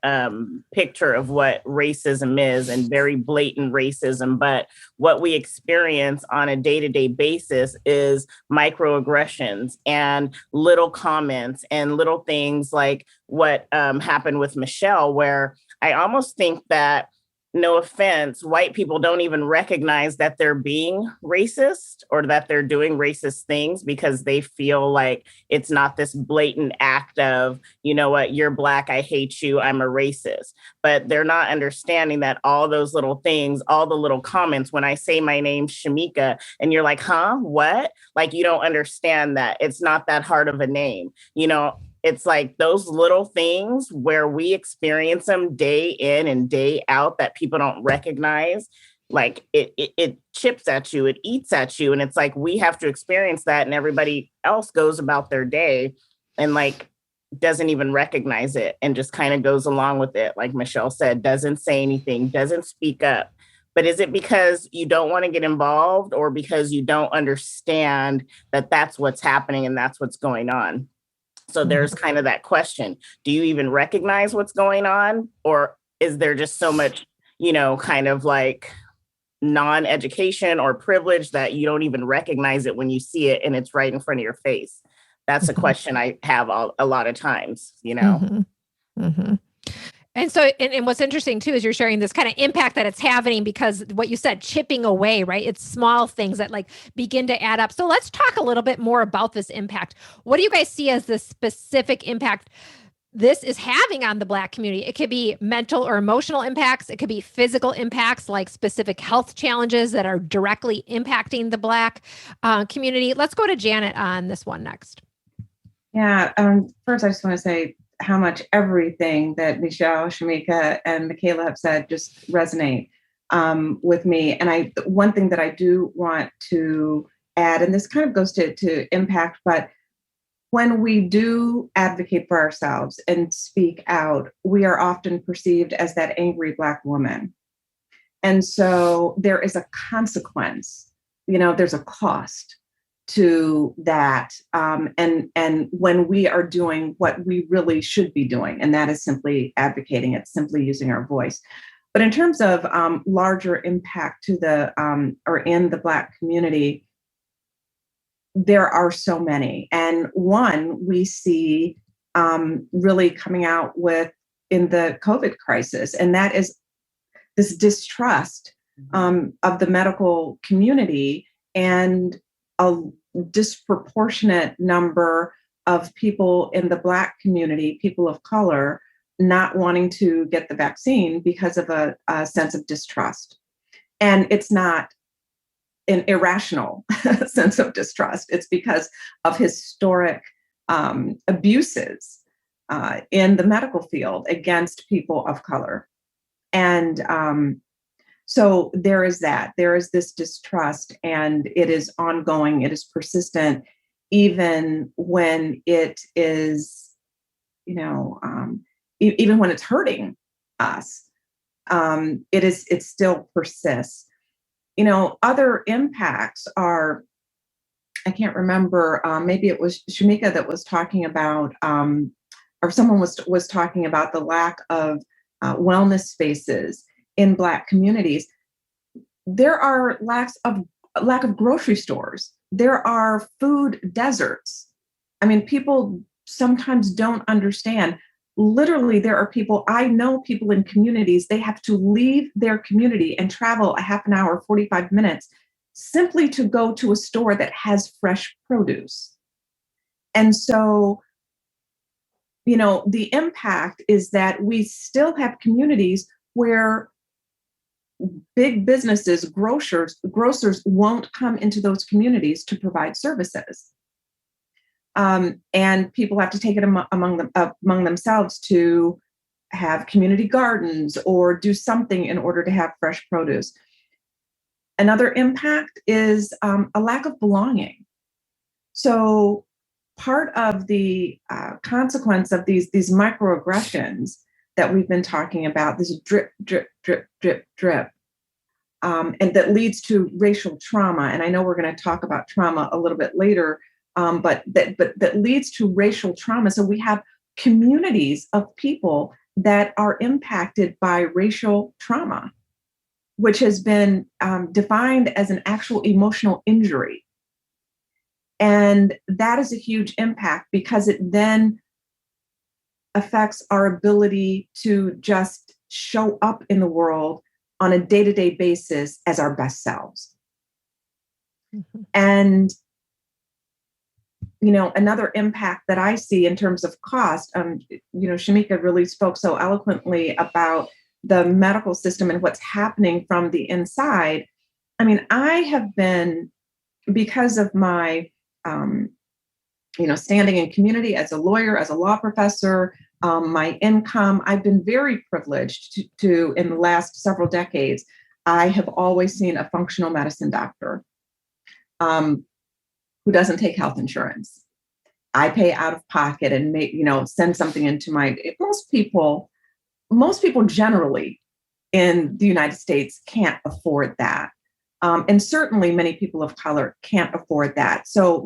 picture of what racism is, and very blatant racism. But what we experience on a day-to-day basis is microaggressions and little comments and little things like what happened with Michelle, where I almost think that, no offense, white people don't even recognize that they're being racist or that they're doing racist things, because they feel like it's not this blatant act of, you know what, you're Black, I hate you, I'm a racist. But they're not understanding that all those little things, all the little comments, when I say my name's Shamika and you're like, huh, what? Like, you don't understand that it's not that hard of a name. It's like those little things where we experience them day in and day out that people don't recognize. Like it chips at you, it eats at you. And it's like, we have to experience that, and everybody else goes about their day and like doesn't even recognize it and just kind of goes along with it. Like Michelle said, doesn't say anything, doesn't speak up. But is it because you don't want to get involved, or because you don't understand that that's what's happening and that's what's going on? So there's kind of that question. Do you even recognize what's going on? Or is there just so much, kind of like non-education or privilege that you don't even recognize it when you see it and it's right in front of your face? That's a question I have a lot of times, Mm-hmm. Mm-hmm. And so, and what's interesting too, is you're sharing this kind of impact that it's having, because what you said, chipping away, right? It's small things that like begin to add up. So let's talk a little bit more about this impact. What do you guys see as the specific impact this is having on the Black community? It could be mental or emotional impacts. It could be physical impacts, like specific health challenges that are directly impacting the Black community. Let's go to Janet on this one next. Yeah. First, I just want to say how much everything that Michelle, Shamika, and Mikahila have said just resonate with me. And one thing that I do want to add, and this kind of goes to impact, but when we do advocate for ourselves and speak out, we are often perceived as that angry Black woman. And so there is a consequence, there's a cost to that. And when we are doing what we really should be doing, and that is simply advocating, it's simply using our voice. But in terms of larger impact to the or in the Black community, there are so many. And one we see really coming out with in the COVID crisis, and that is this distrust of the medical community and a disproportionate number of people in the Black community, people of color, not wanting to get the vaccine because of a sense of distrust. And it's not an irrational sense of distrust. It's because of historic abuses in the medical field against people of color. And so there is that. There is this distrust, and it is ongoing. It is persistent, even when it is, even when it's hurting us. It still persists. Other impacts are, I can't remember, maybe it was Shamika that was talking about, or someone was talking about the lack of wellness spaces in Black communities. There are lack of grocery stores. There are food deserts. I mean, people sometimes don't understand. Literally, I know people in communities, they have to leave their community and travel a half an hour, 45 minutes, simply to go to a store that has fresh produce. And so, the impact is that we still have communities where big businesses, grocers won't come into those communities to provide services. And people have to take it among themselves to have community gardens or do something in order to have fresh produce. Another impact is a lack of belonging. So part of the consequence of these microaggressions that we've been talking about, this drip, drip, drip, drip, drip, and that leads to racial trauma. And I know we're going to talk about trauma a little bit later, but that leads to racial trauma. So we have communities of people that are impacted by racial trauma, which has been defined as an actual emotional injury. And that is a huge impact because it then affects our ability to just show up in the world on a day-to-day basis as our best selves. Mm-hmm. And another impact that I see in terms of cost, Shamika really spoke so eloquently about the medical system and what's happening from the inside. I mean, I have been, because of my, standing in community as a lawyer, as a law professor, my income, I've been very privileged to, in the last several decades, I have always seen a functional medicine doctor who doesn't take health insurance. I pay out of pocket and send something into most people generally in the United States can't afford that. And certainly many people of color can't afford that. So,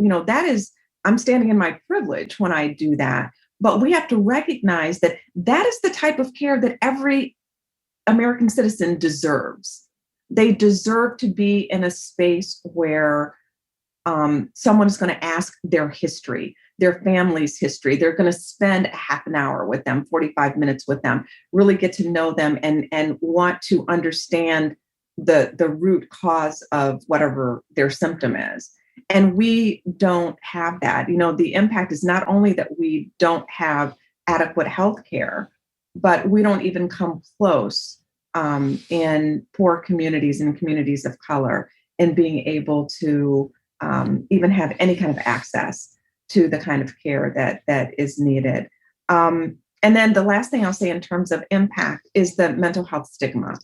I'm standing in my privilege when I do that. But we have to recognize that is the type of care that every American citizen deserves. They deserve to be in a space where someone is going to ask their history, their family's history. They're going to spend a half an hour with them, 45 minutes with them, really get to know them and want to understand the root cause of whatever their symptom is. And we don't have that. The impact is not only that we don't have adequate health care, but we don't even come close in poor communities and communities of color in being able to even have any kind of access to the kind of care that is needed. And then the last thing I'll say in terms of impact is the mental health stigma.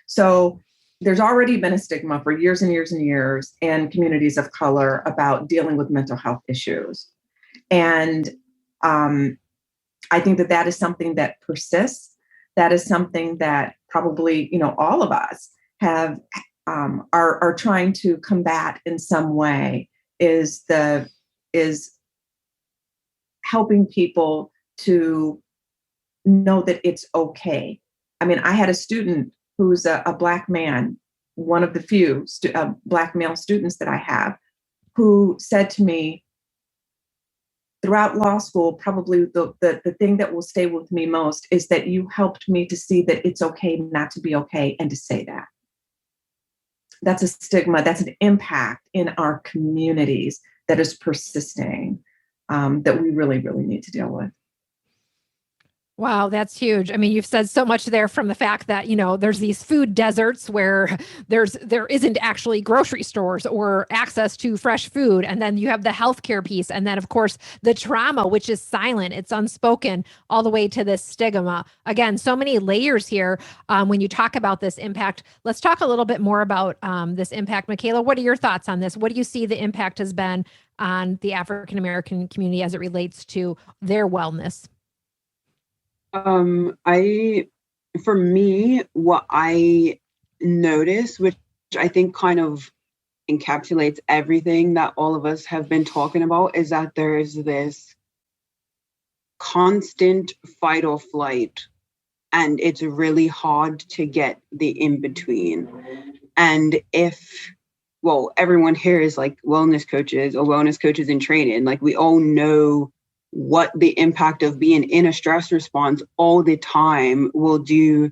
So there's already been a stigma for years and years and years in communities of color about dealing with mental health issues. And I think that is something that persists. That is something that probably, all of us have are trying to combat in some way, is helping people to know that it's okay. I mean, I had a student who's a Black man, one of the few Black male students that I have, who said to me throughout law school, probably the thing that will stay with me most is that you helped me to see that it's okay not to be okay and to say that. That's a stigma. That's an impact in our communities that is persisting, that we really, really need to deal with. Wow, that's huge. I mean, you've said so much there, from the fact that, there's these food deserts where there isn't actually grocery stores or access to fresh food. And then you have the healthcare piece. And then, of course, the trauma, which is silent, it's unspoken, all the way to this stigma. Again, so many layers here. When you talk about this impact, let's talk a little bit more about this impact. Mikahila, what are your thoughts on this? What do you see the impact has been on the African-American community as it relates to their wellness? For me, what I notice, which I think kind of encapsulates everything that all of us have been talking about, is that there is this constant fight or flight, and it's really hard to get the in between. And everyone here is like wellness coaches or wellness coaches in training, like we all know what the impact of being in a stress response all the time will do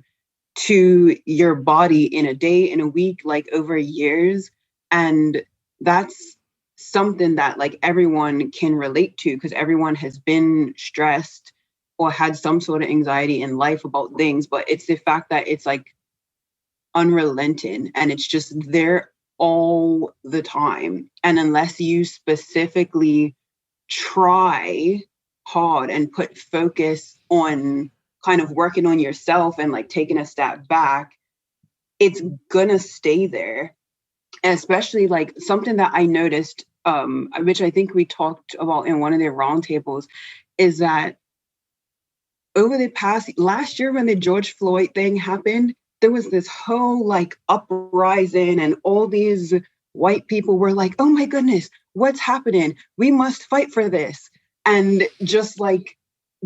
to your body in a day, in a week, like over years. And that's something that like everyone can relate to, because everyone has been stressed or had some sort of anxiety in life about things. But it's the fact that it's like unrelenting and it's just there all the time. And unless you specifically try hard and put focus on kind of working on yourself and like taking a step back, it's gonna stay there. And especially like something that I noticed, which I think we talked about in one of the roundtables, is that over the last year when the George Floyd thing happened, there was this whole like uprising and all these white people were like, oh my goodness, what's happening? We must fight for this. And just like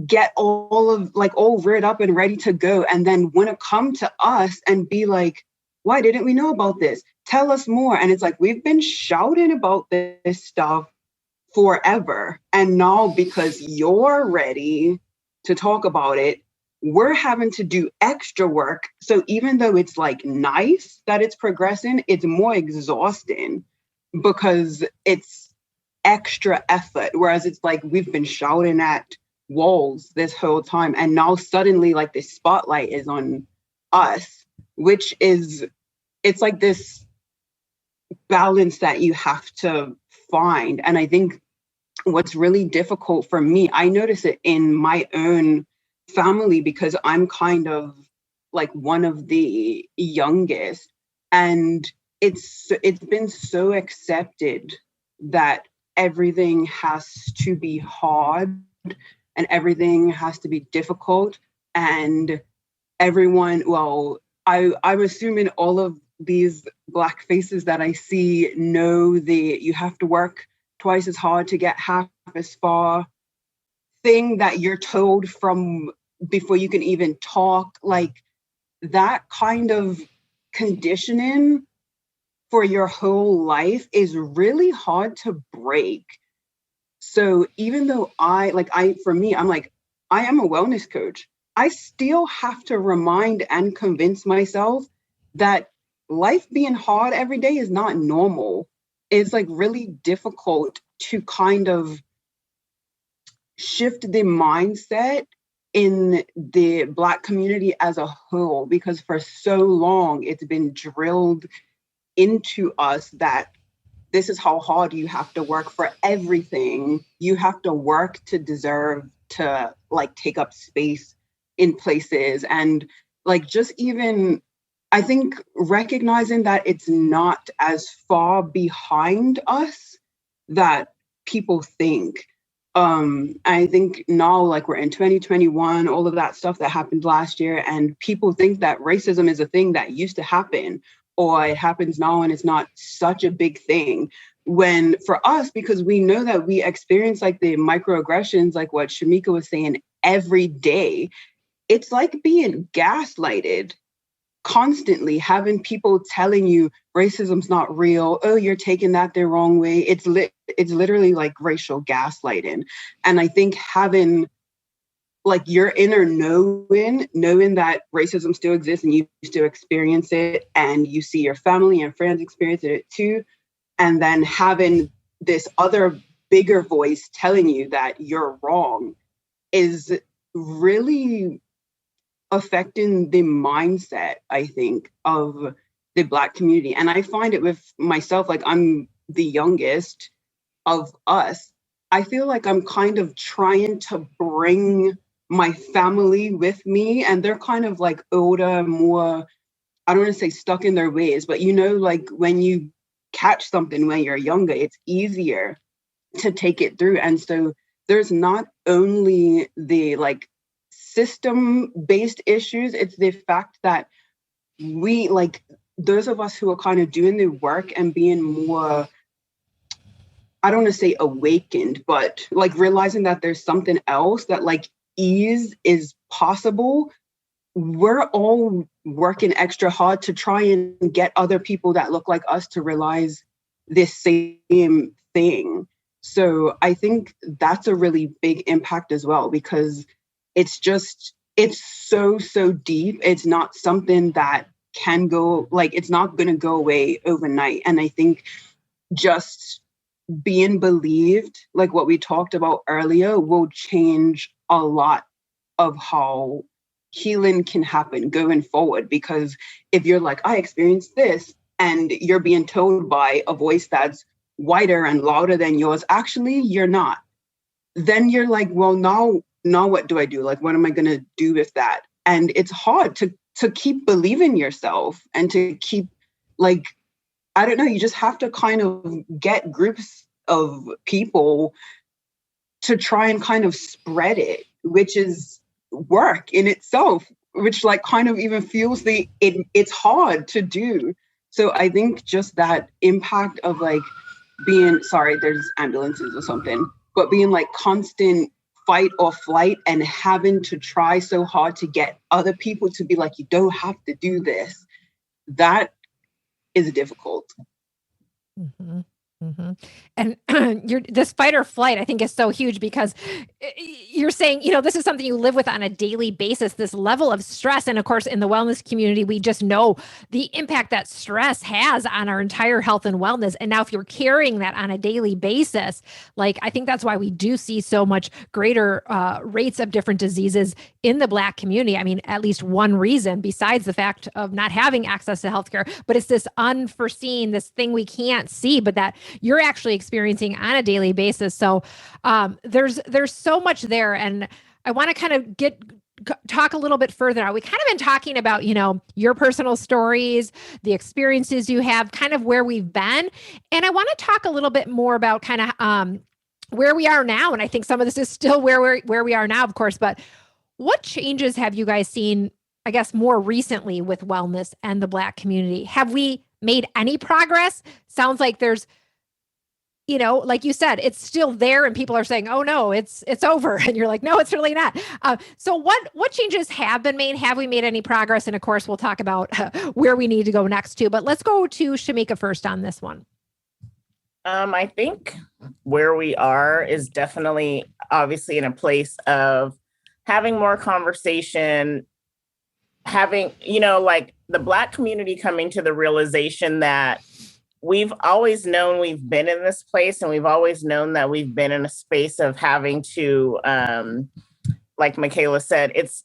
get all reared up and ready to go. And then want to come to us and be like, why didn't we know about this? Tell us more. And it's like, we've been shouting about this stuff forever. And now because you're ready to talk about it, we're having to do extra work. So even though it's like nice that it's progressing, it's more exhausting because it's extra effort. Whereas it's like we've been shouting at walls this whole time. And now suddenly like the spotlight is on us, which is, it's like this balance that you have to find. And I think what's really difficult for me, I notice it in my own family because I'm kind of like one of the youngest, and it's been so accepted that everything has to be hard and everything has to be difficult, and everyone, I'm assuming all of these Black faces that I see know you have to work twice as hard to get half as far thing that you're told from before you can even talk. Like that kind of conditioning for your whole life is really hard to break. So even though I'm like, I am a wellness coach, I still have to remind and convince myself that life being hard every day is not normal. It's like really difficult to kind of shift the mindset in the Black community as a whole, because for so long it's been drilled into us that this is how hard you have to work for everything. You have to work to deserve to like take up space in places. And like just even, I think recognizing that it's not as far behind us that people think. I think now, like we're in 2021, all of that stuff that happened last year, and people think that racism is a thing that used to happen, or it happens now and it's not such a big thing. When for us, because we know that we experience like the microaggressions, like what Shamika was saying, every day, it's like being gaslighted. constantly having people telling you racism's not real. Oh, you're taking that the wrong way. It's literally like racial gaslighting. And I think having like your inner knowing that racism still exists and you still experience it, and you see your family and friends experience it too, and then having this other bigger voice telling you that you're wrong is really affecting the mindset, I think, of the Black community. And I find it with myself, like I'm the youngest of us. I feel like I'm kind of trying to bring my family with me, and they're kind of like older, more, I don't want to say stuck in their ways, but you know, like when you catch something when you're younger, it's easier to take it through. And so there's not only the like system-based issues, it's the fact that we, like those of us who are kind of doing the work and being more, I don't want to say awakened, but like realizing that there's something else, that like ease is possible. We're all working extra hard to try and get other people that look like us to realize this same thing. So I think that's a really big impact as well, because it's so deep. It's not something that can go, like, it's not going to go away overnight. And I think just being believed, like what we talked about earlier, will change a lot of how healing can happen going forward. Because if you're like, I experienced this, and you're being told by a voice that's wider and louder than yours, actually, you're not. Then you're like, well, now what do I do? Like, what am I going to do with that? And it's hard to keep believing yourself and to keep, like, I don't know, you just have to kind of get groups of people to try and kind of spread it, which is work in itself, which like kind of even feels it's hard to do. So I think just that impact of like being, sorry, there's ambulances or something, but being like constant fight or flight and having to try so hard to get other people to be like, you don't have to do this. That is difficult. Mm-hmm. Mm-hmm. And this fight or flight, I think, is so huge, because you're saying, you know, this is something you live with on a daily basis, this level of stress. And of course, in the wellness community, we just know the impact that stress has on our entire health and wellness. And now if you're carrying that on a daily basis, like, I think that's why we do see so much greater rates of different diseases in the Black community. I mean, at least one reason besides the fact of not having access to healthcare, but it's this unforeseen, this thing we can't see, but that you're actually experiencing on a daily basis. So there's so much there. And I want to kind of talk a little bit further now. We kind of been talking about, you know, your personal stories, the experiences you have, kind of where we've been. And I want to talk a little bit more about kind of where we are now. And I think some of this is still where we are now, of course, but what changes have you guys seen, I guess, more recently with wellness and the Black community? Have we made any progress? Sounds like there's, you know, like you said, it's still there and people are saying, oh no, it's over. And you're like, no, it's really not. So what changes have been made? Have we made any progress? And of course, we'll talk about where we need to go next too, but let's go to Shamika first on this one. I think where we are is definitely obviously in a place of having more conversation, having, you know, like the Black community coming to the realization that we've always known we've been in this place, and we've always known that we've been in a space of having to, like Mikahila said, it's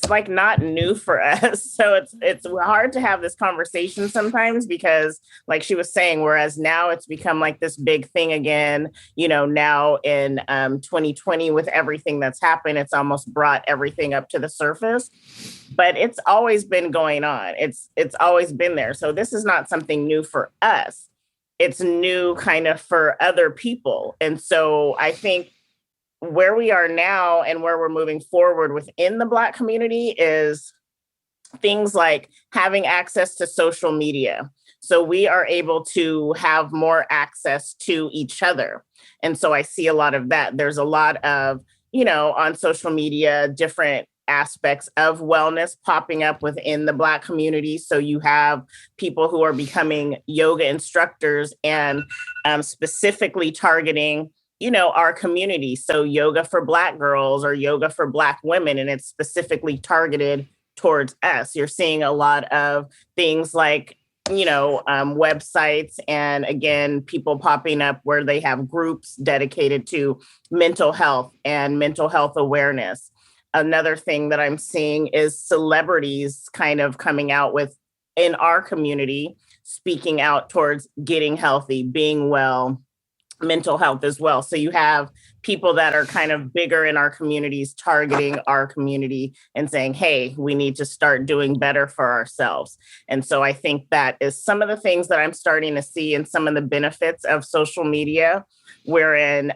like not new for us. So it's hard to have this conversation sometimes because, like she was saying, whereas now it's become like this big thing again, you know, now in 2020 with everything that's happened, it's almost brought everything up to the surface, but it's always been going on. It's always been there. So this is not something new for us. It's new kind of for other people. And so I think where we are now and where we're moving forward within the Black community is things like having access to social media. So we are able to have more access to each other. And so I see a lot of that. There's a lot of, you know, on social media, different aspects of wellness popping up within the Black community. So you have people who are becoming yoga instructors and specifically targeting, our community. So yoga for Black girls or yoga for Black women, and it's specifically targeted towards us. You're seeing a lot of things like, websites, and again, people popping up where they have groups dedicated to mental health and mental health awareness. Another thing that I'm seeing is celebrities kind of coming out with, in our community, speaking out towards getting healthy, being well, mental health as well. So you have people that are kind of bigger in our communities targeting our community and saying, hey, we need to start doing better for ourselves. And so I think that is some of the things that I'm starting to see in some of the benefits of social media, wherein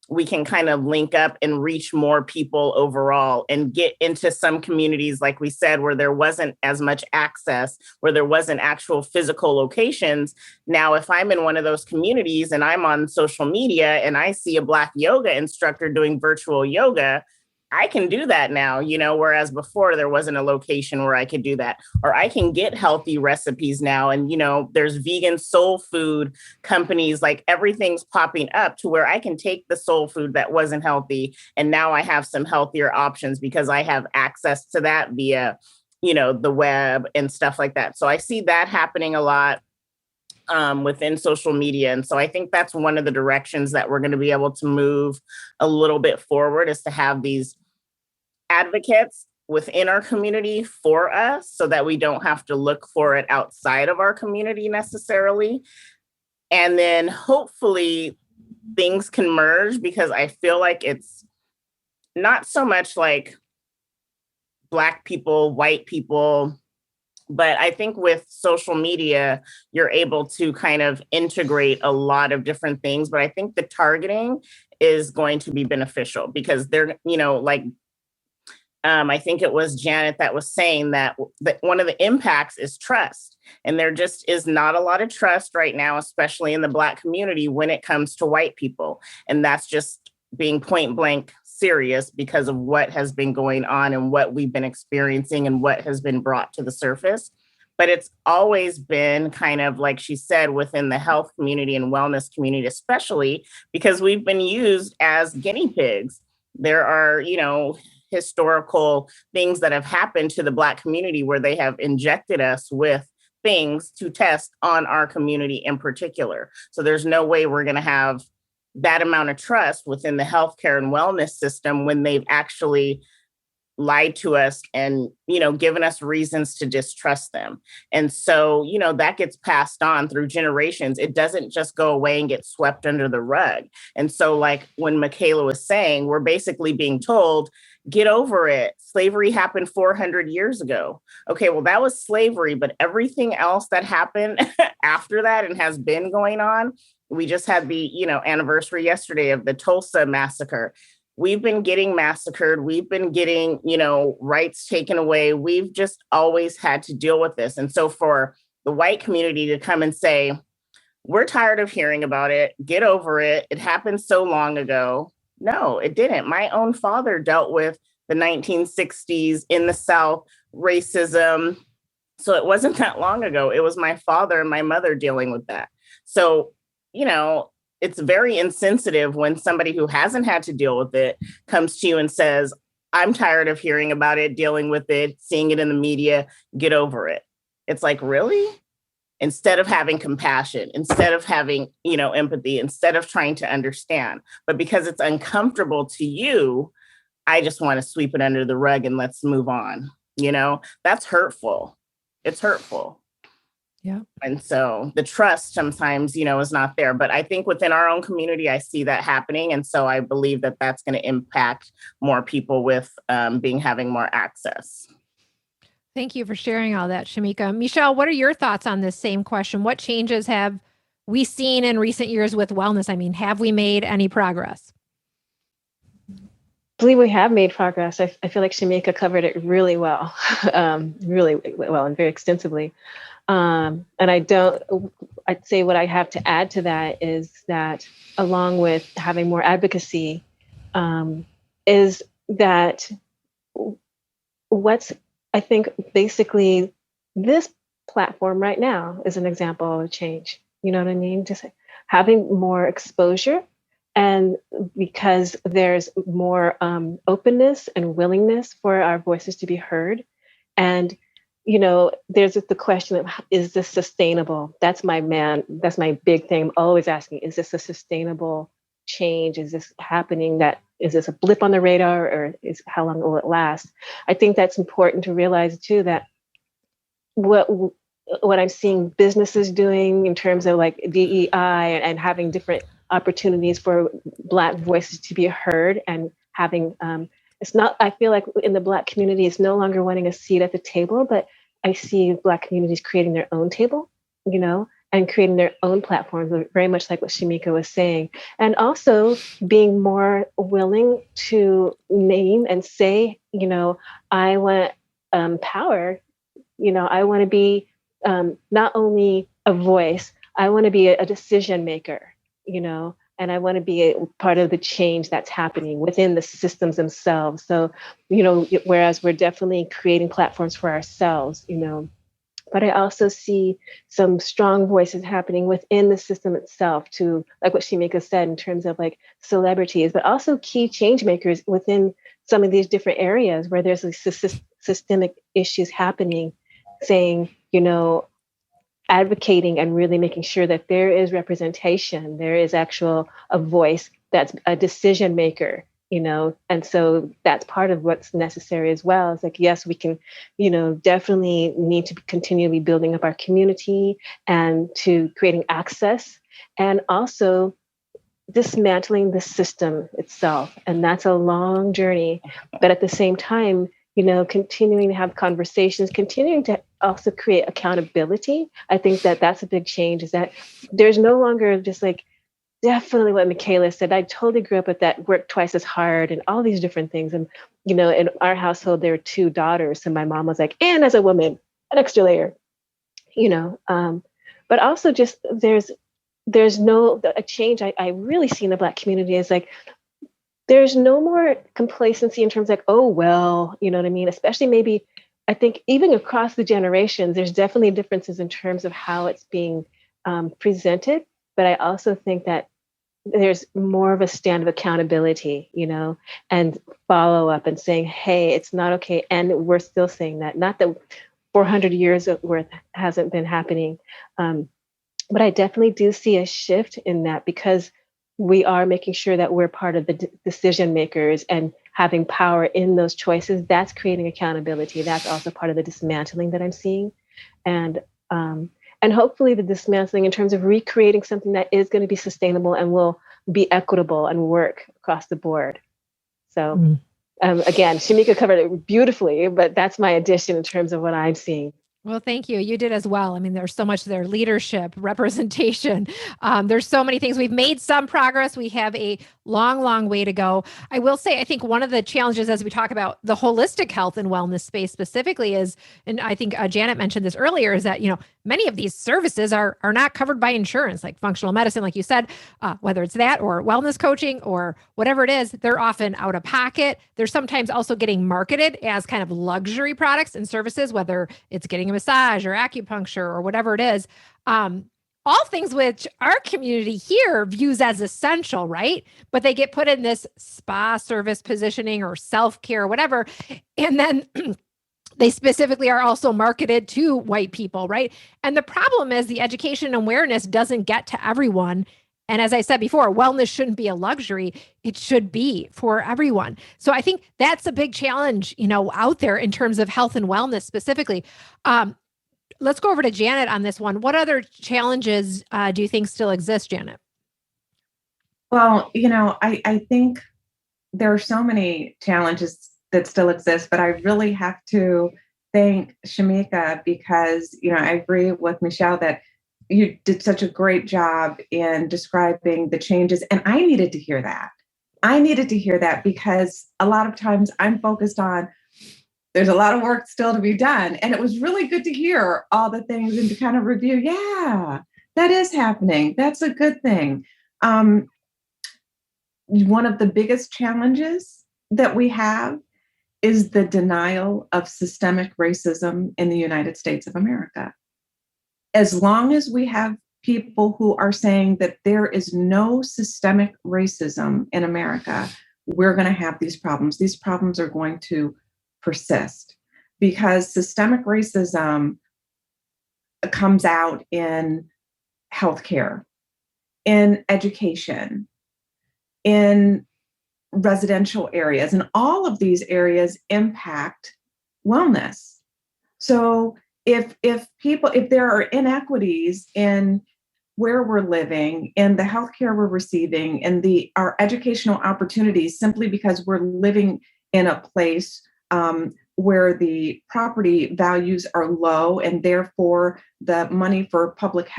we can kind of link up and reach more people overall and get into some communities, like we said, where there wasn't as much access, where there wasn't actual physical locations. Now, if I'm in one of those communities and I'm on social media and I see a Black yoga instructor doing virtual yoga, I can do that now, whereas before there wasn't a location where I could do that. Or I can get healthy recipes now. And, there's vegan soul food companies, like everything's popping up to where I can take the soul food that wasn't healthy. And now I have some healthier options because I have access to that via, the web and stuff like that. So I see that happening a lot within social media. And so I think that's one of the directions that we're going to be able to move a little bit forward, is to have these advocates within our community for us so that we don't have to look for it outside of our community necessarily. And then hopefully things can merge, because I feel like it's not so much like Black people, white people, but I think with social media, you're able to kind of integrate a lot of different things. But I think the targeting is going to be beneficial because they're, I think it was Janet that was saying that one of the impacts is trust. And there just is not a lot of trust right now, especially in the Black community, when it comes to white people. And that's just being point blank serious because of what has been going on and what we've been experiencing and what has been brought to the surface. But it's always been kind of, like she said, within the health community and wellness community, especially because we've been used as guinea pigs. There are, historical things that have happened to the Black community where they have injected us with things to test on our community in particular. So there's no way we're going to have that amount of trust within the healthcare and wellness system when they've actually lied to us and, given us reasons to distrust them. And so, that gets passed on through generations. It doesn't just go away and get swept under the rug. And so, like when Mikahila was saying, we're basically being told, get over it. Slavery happened 400 years ago. Okay, well, that was slavery, but everything else that happened after that and has been going on, we just had the, anniversary yesterday of the Tulsa massacre. We've been getting massacred. We've been getting, rights taken away. We've just always had to deal with this. And so for the white community to come and say, we're tired of hearing about it, get over it, it happened so long ago. No, it didn't. My own father dealt with the 1960s in the South, racism. So it wasn't that long ago. It was my father and my mother dealing with that. So, it's very insensitive when somebody who hasn't had to deal with it comes to you and says, I'm tired of hearing about it, dealing with it, seeing it in the media, get over it. It's like, really? Instead of having compassion, instead of having, empathy, instead of trying to understand. But because it's uncomfortable to you, I just want to sweep it under the rug and let's move on. That's hurtful. It's hurtful. Yeah. And so the trust sometimes, is not there. But I think within our own community, I see that happening. And so I believe that that's going to impact more people with having more access. Thank you for sharing all that, Shamika. Michelle, what are your thoughts on this same question? What changes have we seen in recent years with wellness? I mean, have we made any progress? I believe we have made progress. I feel like Shamika covered it really well, really well and very extensively. And I'd say what I have to add to that is that along with having more advocacy, is that what's, I think, basically this platform right now is an example of a change. You know what I mean? Just having more exposure. And because there's more openness and willingness for our voices to be heard. And, there's the question of, is this sustainable? That's my big thing. I'm always asking, is this a sustainable change? Is this happening? Is this a blip on the radar, or how long will it last? I think that's important to realize too, that what I'm seeing businesses doing in terms of like DEI and having different opportunities for Black voices to be heard, and having it's not, I feel like in the Black community, it's no longer wanting a seat at the table, but I see Black communities creating their own table, and creating their own platforms, very much like what Shamika was saying. And also being more willing to name and say, I want power. I want to be not only a voice, I want to be a decision maker, and I want to be a part of the change that's happening within the systems themselves. So, whereas we're definitely creating platforms for ourselves, but I also see some strong voices happening within the system itself, to like what Shamika said, in terms of like celebrities, but also key change makers within some of these different areas where there's like systemic issues happening, saying, advocating and really making sure that there is representation, there is a voice that's a decision maker, and so that's part of what's necessary as well. It's like, yes, we can, definitely need to continually building up our community and to creating access, and also dismantling the system itself. And that's a long journey, but at the same time, continuing to have conversations, continuing to also create accountability. I think that that's a big change, is that there's no longer just like, definitely what Mikahila said. I totally grew up with that, work twice as hard and all these different things. And, in our household, there were 2 daughters. So my mom was like, and as a woman, an extra layer, but also just there's a change I really see in the Black community is like, there's no more complacency in terms of like, oh, well, you know what I mean? Especially maybe, I think even across the generations, there's definitely differences in terms of how it's being presented. But I also think that there's more of a stand of accountability, and follow up and saying, hey, it's not okay. And we're still saying that, not that 400 years worth hasn't been happening. But I definitely do see a shift in that, because we are making sure that we're part of the decision makers and having power in those choices. That's creating accountability. That's also part of the dismantling that I'm seeing. And hopefully the dismantling in terms of recreating something that is going to be sustainable and will be equitable and work across the board. So again, Shamika covered it beautifully, but that's my addition in terms of what I'm seeing. Well, thank you. You did as well. I mean, there's so much there: leadership, representation. There's so many things. We've made some progress. We have a long, long way to go. I will say, I think one of the challenges as we talk about the holistic health and wellness space specifically is, and I think Janet mentioned this earlier, is that, many of these services are not covered by insurance, like functional medicine, like you said, whether it's that or wellness coaching or whatever it is, they're often out of pocket. They're sometimes also getting marketed as kind of luxury products and services, whether it's getting a massage or acupuncture or whatever it is. All things which our community here views as essential, right? But they get put in this spa service positioning or self-care or whatever. And then they specifically are also marketed to white people, right? And the problem is the education and awareness doesn't get to everyone. And as I said before, wellness shouldn't be a luxury. It should be for everyone. So I think that's a big challenge, out there in terms of health and wellness specifically. Let's go over to Janet on this one. What other challenges do you think still exist, Janet? Well, I think there are so many challenges that still exist, but I really have to thank Shamika, because, I agree with Michelle that you did such a great job in describing the changes. And I needed to hear that. Because a lot of times I'm focused on, there's a lot of work still to be done. And it was really good to hear all the things and to kind of review. Yeah, that is happening. That's a good thing. One of the biggest challenges that we have is the denial of systemic racism in the United States of America. As long as we have people who are saying that there is no systemic racism in America, we're going to have these problems. These problems are going to persist because systemic racism comes out in healthcare, in education, in residential areas, and all of these areas impact wellness. So if there are inequities in where we're living, in the healthcare we're receiving, in our educational opportunities, simply because we're living in a place where the property values are low, and therefore the money for public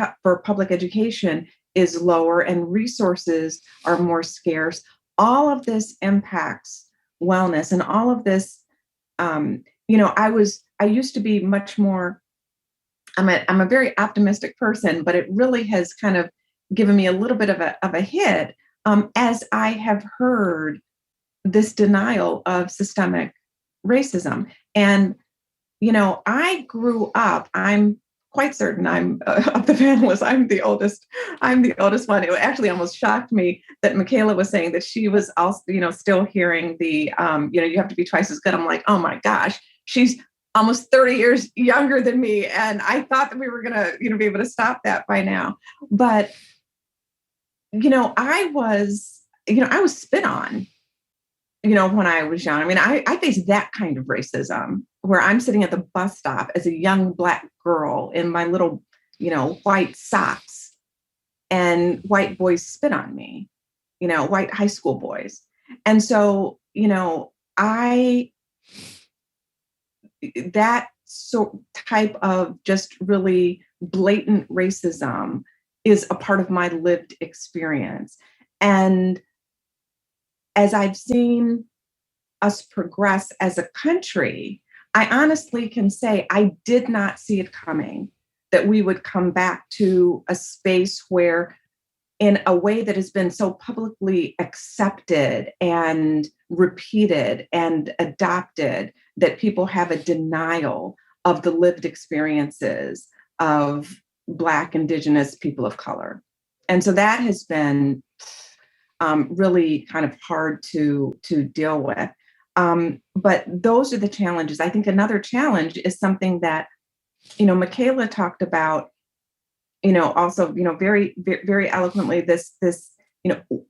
education is lower, and resources are more scarce. All of this impacts wellness, and all of this. I used to be much more. I'm a very optimistic person, but it really has kind of given me a little bit of a hit as I have heard this denial of systemic racism. And I grew up. I'm quite certain I'm of the panelists. I'm the oldest one. It actually almost shocked me that Mikahila was saying that she was also, still hearing the, you have to be twice as good. I'm like, oh my gosh, she's almost 30 years younger than me. And I thought that we were going to, be able to stop that by now. But, I was spit on, when I was young. I mean, I faced that kind of racism where I'm sitting at the bus stop as a young Black girl in my little, white socks, and white boys spit on me, white high school boys. And so, that type of just really blatant racism is a part of my lived experience. And as I've seen us progress as a country, I honestly can say I did not see it coming, that we would come back to a space where, in a way that has been so publicly accepted and repeated and adopted, that people have a denial of the lived experiences of Black, Indigenous, people of color. And so that has been really kind of hard to deal with. But those are the challenges. I think another challenge is something that, Mikahila talked about, also, very, very eloquently, this,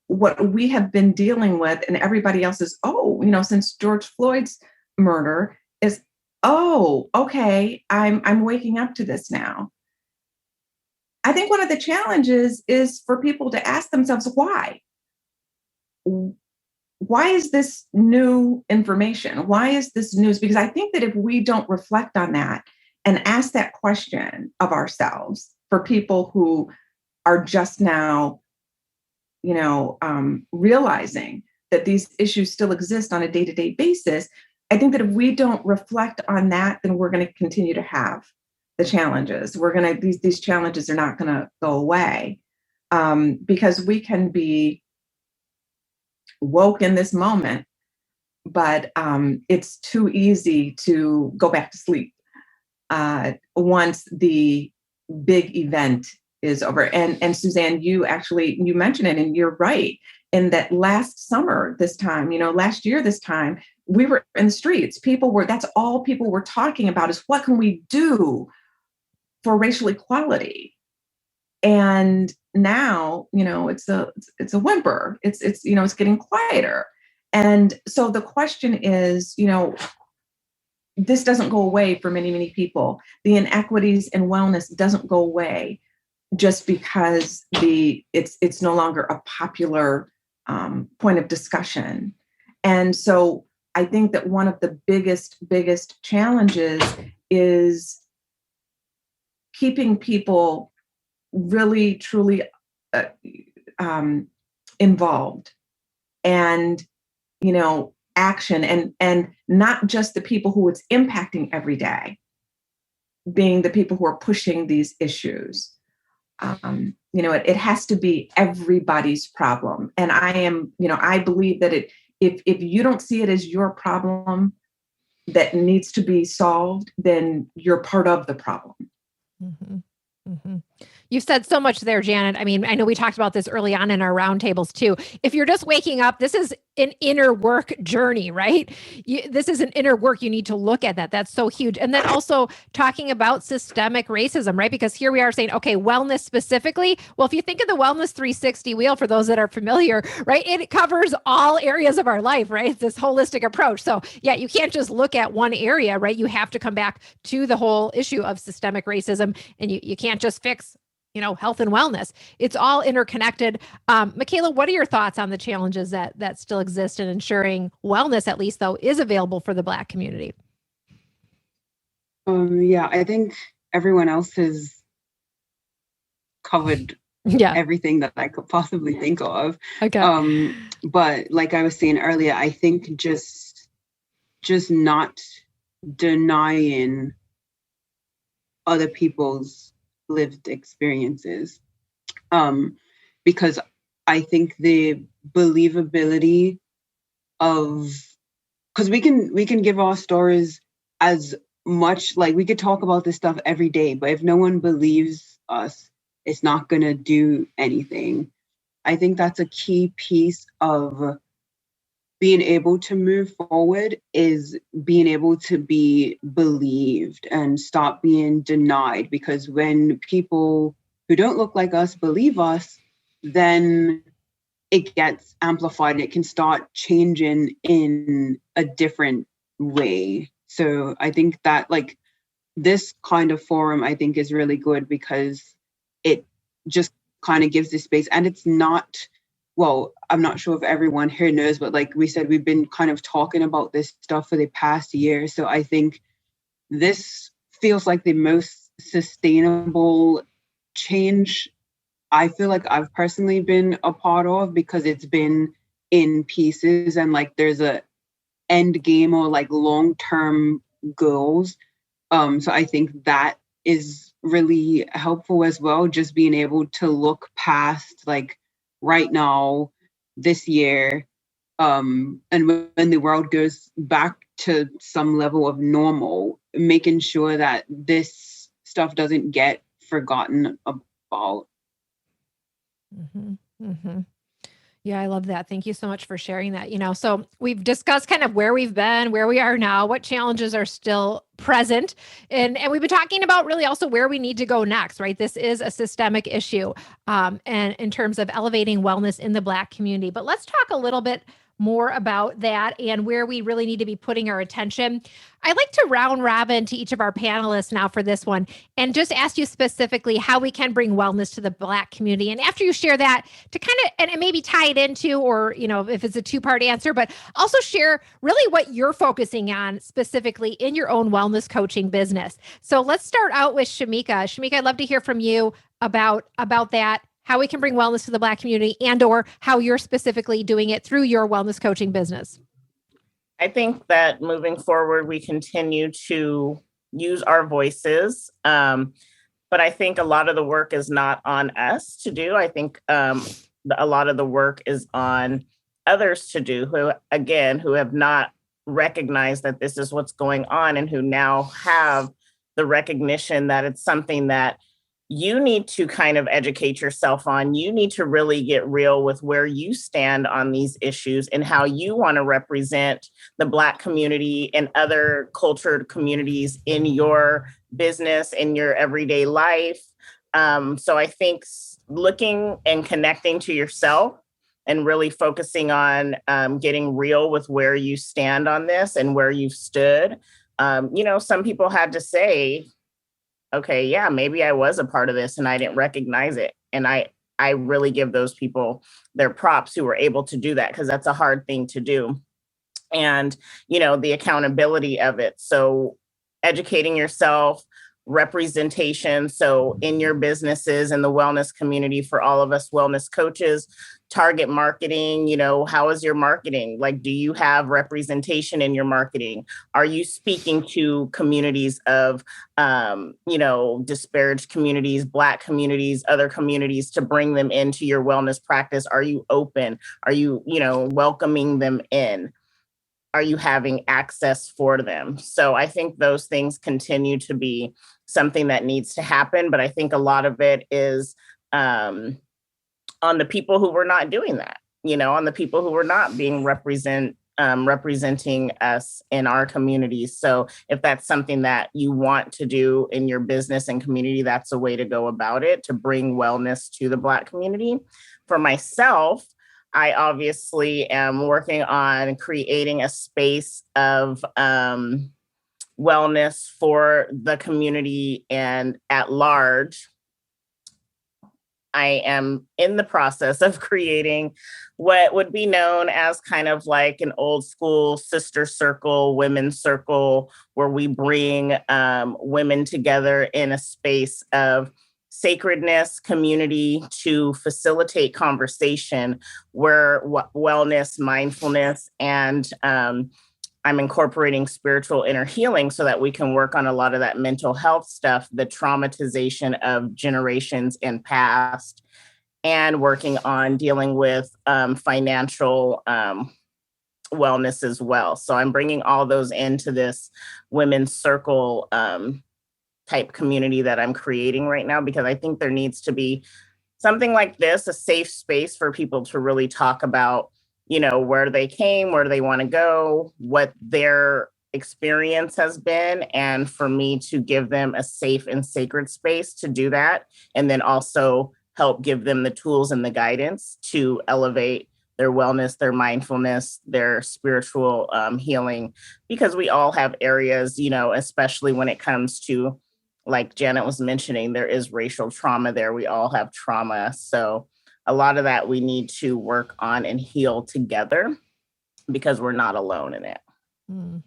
what we have been dealing with, and everybody else is, since George Floyd's murder is, okay, I'm waking up to this now. I think one of the challenges is for people to ask themselves, why? Why is this new information? Why is this news? Because I think that if we don't reflect on that and ask that question of ourselves, for people who are just now, realizing that these issues still exist on a day-to-day basis, I think that if we don't reflect on that, then we're going to continue to have the challenges. These challenges are not going to go away, because we can be woke in this moment, but it's too easy to go back to sleep once the big event is over. And Suzanne, you mentioned it, and you're right, in that last summer, this time, last year, this time, we were in the streets. That's all people were talking about, is what can we do for racial equality? And now, it's a whimper. It's getting quieter. And so the question is, this doesn't go away for many, many people. The inequities in wellness doesn't go away just because it's no longer a popular point of discussion. And so I think that one of the biggest challenges is keeping people really, truly involved, and, action, and not just the people who it's impacting every day, being the people who are pushing these issues. It has to be everybody's problem. And I believe that if you don't see it as your problem, that needs to be solved, then you're part of the problem. Mm-hmm. Mm-hmm. You've said so much there, Janet. I mean, I know we talked about this early on in our roundtables too. If you're just waking up, this is an inner work journey, right? This is an inner work. You need to look at that. That's so huge. And then also talking about systemic racism, right? Because here we are saying, okay, wellness specifically. Well, if you think of the Wellness 360 wheel, for those that are familiar, right? It covers all areas of our life, right? It's this holistic approach. So yeah, you can't just look at one area, right? You have to come back to the whole issue of systemic racism, and you can't just fix health and wellness. It's all interconnected. Mikahila, what are your thoughts on the challenges that still exist in ensuring wellness, at least though, is available for the Black community? Yeah, I think everyone else has covered everything that I could possibly think of. Okay. But like I was saying earlier, I think just not denying other people's lived experiences, because I think the believability of, because we can give our stories as much, like we could talk about this stuff every day, but if no one believes us, it's not going to do anything. I think that's a key piece of being able to move forward, is being able to be believed and stop being denied. Because when people who don't look like us believe us, then it gets amplified and it can start changing in a different way. So I think that like this kind of forum, I think, is really good because it just kind of gives this space. And it's not, well, I'm not sure if everyone here knows, but like we said, we've been kind of talking about this stuff for the past year. So I think this feels like the most sustainable change I feel like I've personally been a part of, because it's been in pieces and like there's a end game or like long-term goals. So I think that is really helpful as well, just being able to look past like right now, this year, and when the world goes back to some level of normal, making sure that this stuff doesn't get forgotten about. Mm-hmm. Mm-hmm. Yeah, I love that. Thank you so much for sharing that. So we've discussed kind of where we've been, where we are now, what challenges are still present. And we've been talking about really also where we need to go next, right? This is a systemic issue, and in terms of elevating wellness in the Black community. But let's talk a little bit more about that and where we really need to be putting our attention. I'd like to round robin to each of our panelists now for this one and just ask you specifically how we can bring wellness to the Black community. And after you share that, to kind of, and maybe tie it into, or, if it's a two-part answer, but also share really what you're focusing on specifically in your own wellness coaching business. So let's start out with Shamika. Shamika, I'd love to hear from you about that, how we can bring wellness to the Black community, and or how you're specifically doing it through your wellness coaching business. I think that moving forward, we continue to use our voices. But I think a lot of the work is not on us to do. I think a lot of the work is on others to do, who have not recognized that this is what's going on, and who now have the recognition that it's something that you need to kind of educate yourself on. You need to really get real with where you stand on these issues and how you want to represent the Black community and other cultured communities in your business, in your everyday life. So I think looking and connecting to yourself and really focusing on getting real with where you stand on this and where you've stood. Some people had to say, okay, yeah, maybe I was a part of this and I didn't recognize it. And I really give those people their props who were able to do that, because that's a hard thing to do. And, the accountability of it. So educating yourself, representation. So in your businesses and the wellness community, for all of us wellness coaches, target marketing, how is your marketing? Like, do you have representation in your marketing? Are you speaking to communities of, disparaged communities, Black communities, other communities, to bring them into your wellness practice? Are you open? Are you, welcoming them in? are you having access for them? So I think those things continue to be something that needs to happen. But I think a lot of it is on the people who were not doing that, on the people who were not being representing us in our communities. So if that's something that you want to do in your business and community, that's a way to go about it, to bring wellness to the Black community. For myself, I obviously am working on creating a space of wellness for the community and at large. I am in the process of creating what would be known as kind of like an old school sister circle, women's circle, where we bring women together in a space of sacredness, community, to facilitate conversation where wellness, mindfulness, and I'm incorporating spiritual inner healing so that we can work on a lot of that mental health stuff, the traumatization of generations in past, and working on dealing with financial wellness as well. So I'm bringing all those into this women's circle type community that I'm creating right now, because I think there needs to be something like this, a safe space for people to really talk about, where they came, where they want to go, what their experience has been, and for me to give them a safe and sacred space to do that. And then also help give them the tools and the guidance to elevate their wellness, their mindfulness, their spiritual healing, because we all have areas, especially when it comes to, like Janet was mentioning, there is racial trauma there. We all have trauma. So a lot of that we need to work on and heal together, because we're not alone in it. Mm.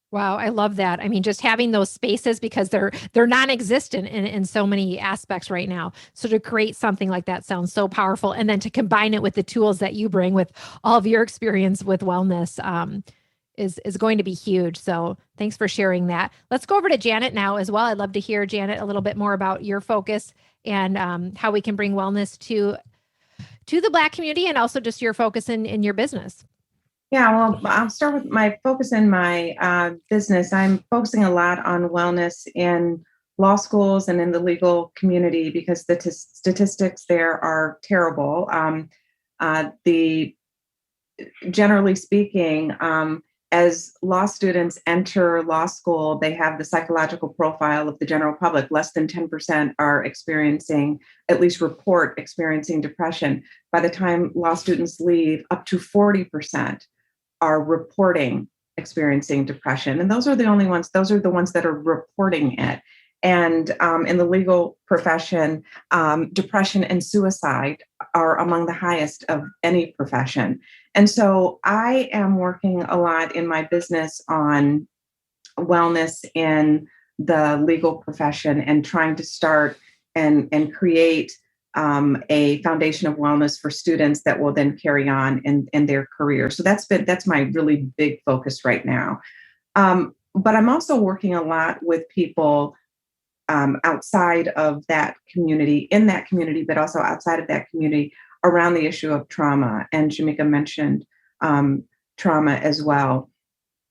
Wow, I love that. I mean, just having those spaces, because they're non-existent in so many aspects right now. So to create something like that sounds so powerful. And then to combine it with the tools that you bring with all of your experience with wellness is going to be huge. So thanks for sharing that. Let's go over to Janet now as well. I'd love to hear, Janet, a little bit more about your focus and how we can bring wellness to the Black community, and also just your focus in your business. Yeah, well, I'll start with my focus in my business. I'm focusing a lot on wellness in law schools and in the legal community, because the statistics there are terrible. Generally speaking, as law students enter law school, they have the psychological profile of the general public. Less than 10% are experiencing, at least report experiencing, depression. By the time law students leave, up to 40% are reporting experiencing depression. And those are the only ones, those are the ones that are reporting it. And in the legal profession, depression and suicide are among the highest of any profession. And so I am working a lot in my business on wellness in the legal profession, and trying to start and create a foundation of wellness for students that will then carry on in their career. So that's my really big focus right now. But I'm also working a lot with people outside of that community, in that community, but also outside of that community, around the issue of trauma. And Shamika mentioned trauma as well.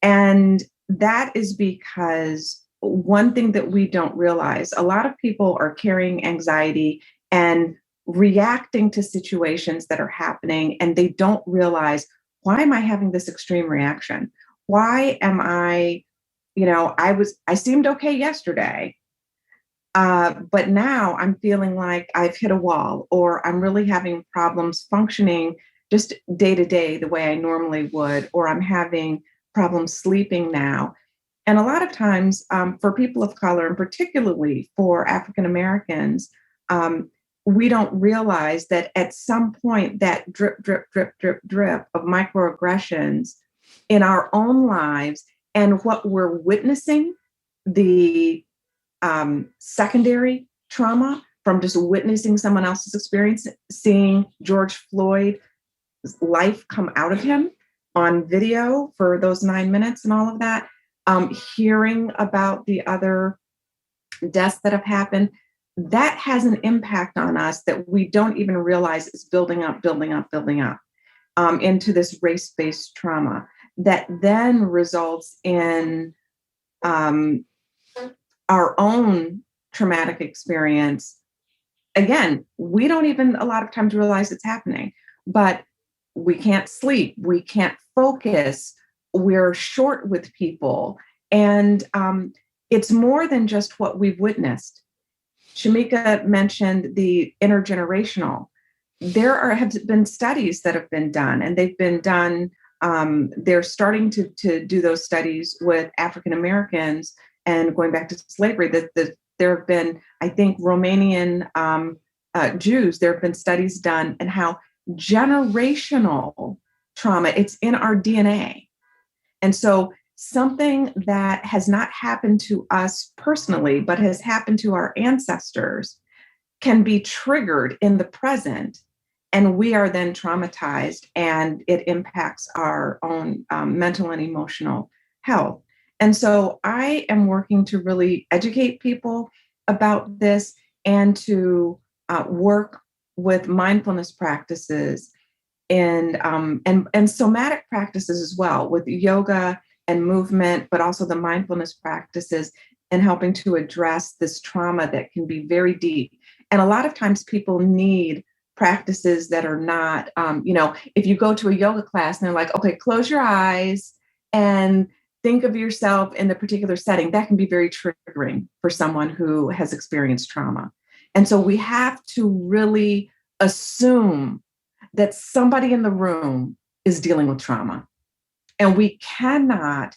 And that is because one thing that we don't realize, a lot of people are carrying anxiety and reacting to situations that are happening, and they don't realize, why am I having this extreme reaction? Why am I seemed okay yesterday, but now I'm feeling like I've hit a wall, or I'm really having problems functioning just day to day the way I normally would, or I'm having problems sleeping now. And a lot of times for people of color, and particularly for African Americans, we don't realize that at some point that drip, drip, drip, drip, drip of microaggressions in our own lives, and what we're witnessing, the secondary trauma from just witnessing someone else's experience, seeing George Floyd's life come out of him on video for those 9 minutes and all of that, hearing about the other deaths that have happened, that has an impact on us that we don't even realize is building up into this race-based trauma. that then results in our own traumatic experience. Again, we don't even a lot of times realize it's happening, but we can't sleep, we can't focus, we're short with people. And it's more than just what we've witnessed. Shamika mentioned the intergenerational. There have been studies that have been done, and they've been done. They're starting to do those studies with African Americans, and going back to slavery. There have been, I think, Romanian Jews. There have been studies done, and how generational trauma, it's in our DNA. And so something that has not happened to us personally, but has happened to our ancestors, can be triggered in the present, and we are then traumatized, and it impacts our own mental and emotional health. And so I am working to really educate people about this, and to work with mindfulness practices and somatic practices as well, with yoga and movement, but also the mindfulness practices, and helping to address this trauma that can be very deep. And a lot of times people need practices that are not, if you go to a yoga class and they're like, okay, close your eyes and think of yourself in the particular setting, that can be very triggering for someone who has experienced trauma. And so we have to really assume that somebody in the room is dealing with trauma. And we cannot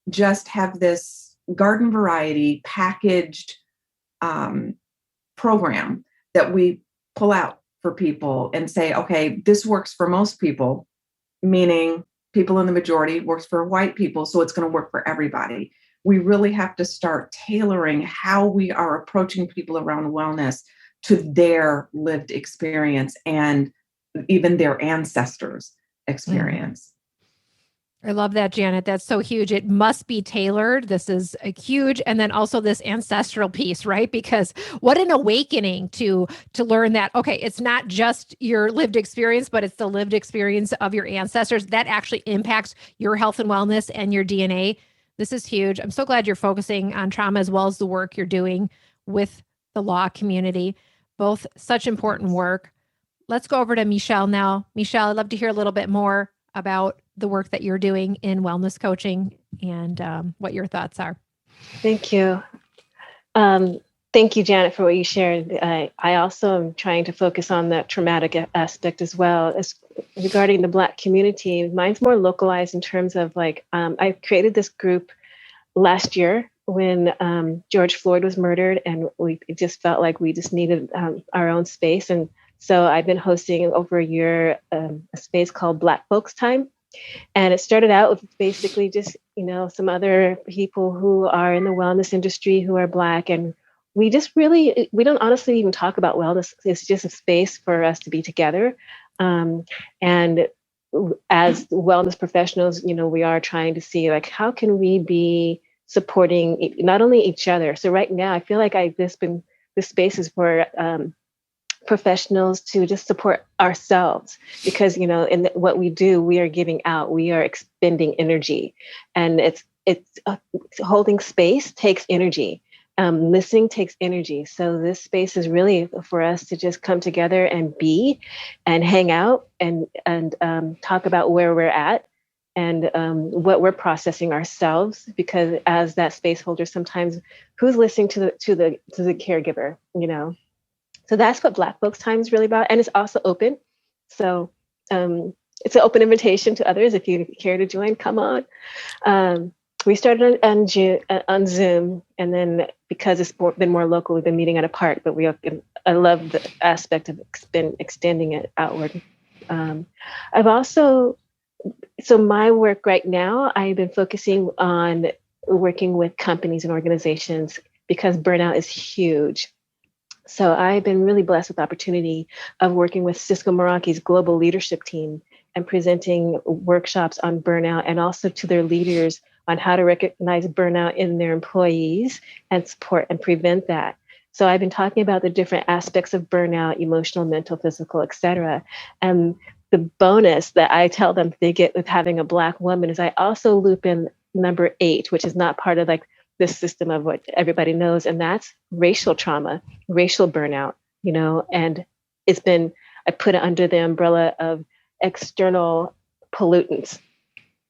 just have this garden variety packaged program that we pull out for people and say, okay, this works for most people, meaning people in the majority, works for white people, so it's going to work for everybody. We really have to start tailoring how we are approaching people around wellness to their lived experience and even their ancestors' experience. I love that, Janet. That's so huge. It must be tailored. This is a huge, and then also this ancestral piece, right? Because what an awakening to learn that, okay, it's not just your lived experience, but it's the lived experience of your ancestors that actually impacts your health and wellness and your DNA. This is huge. I'm so glad you're focusing on trauma as well as the work you're doing with the law community. Both such important work. Let's go over to Michelle now. Michelle, I'd love to hear a little bit more about the work that you're doing in wellness coaching and what your thoughts are. Thank you. Thank you, Janet, for what you shared. I also am trying to focus on the traumatic aspect as well. As regarding the Black community, mine's more localized in terms of I created this group last year when George Floyd was murdered, and it just felt like we just needed our own space. And so I've been hosting over a year a space called Black Folks Time. And it started out with basically just, some other people who are in the wellness industry who are Black. And we don't honestly even talk about wellness. It's just a space for us to be together. And as wellness professionals, we are trying to see how can we be supporting not only each other. So right now I feel like this space is for professionals to just support ourselves, because in what we do, we are giving out, we are expending energy, and it's holding space takes energy. Listening takes energy. So this space is really for us to just come together and be and hang out and talk about where we're at and what we're processing ourselves, because as that space holder, sometimes who's listening to the caregiver, So that's what Black Folks Time is really about. And it's also open. So it's an open invitation to others. If you care to join, come on. We started on Zoom. And then because it's been more local, we've been meeting at a park. But I love the aspect of extending it outward. So my work right now, I've been focusing on working with companies and organizations because burnout is huge. So I've been really blessed with the opportunity of working with Cisco Meraki's global leadership team and presenting workshops on burnout, and also to their leaders on how to recognize burnout in their employees and support and prevent that. So I've been talking about the different aspects of burnout: emotional, mental, physical, et cetera. And the bonus that I tell them they get with having a Black woman is I also loop in number 8, which is not part of like this system of what everybody knows, and that's racial trauma, racial burnout, and I put it under the umbrella of external pollutants,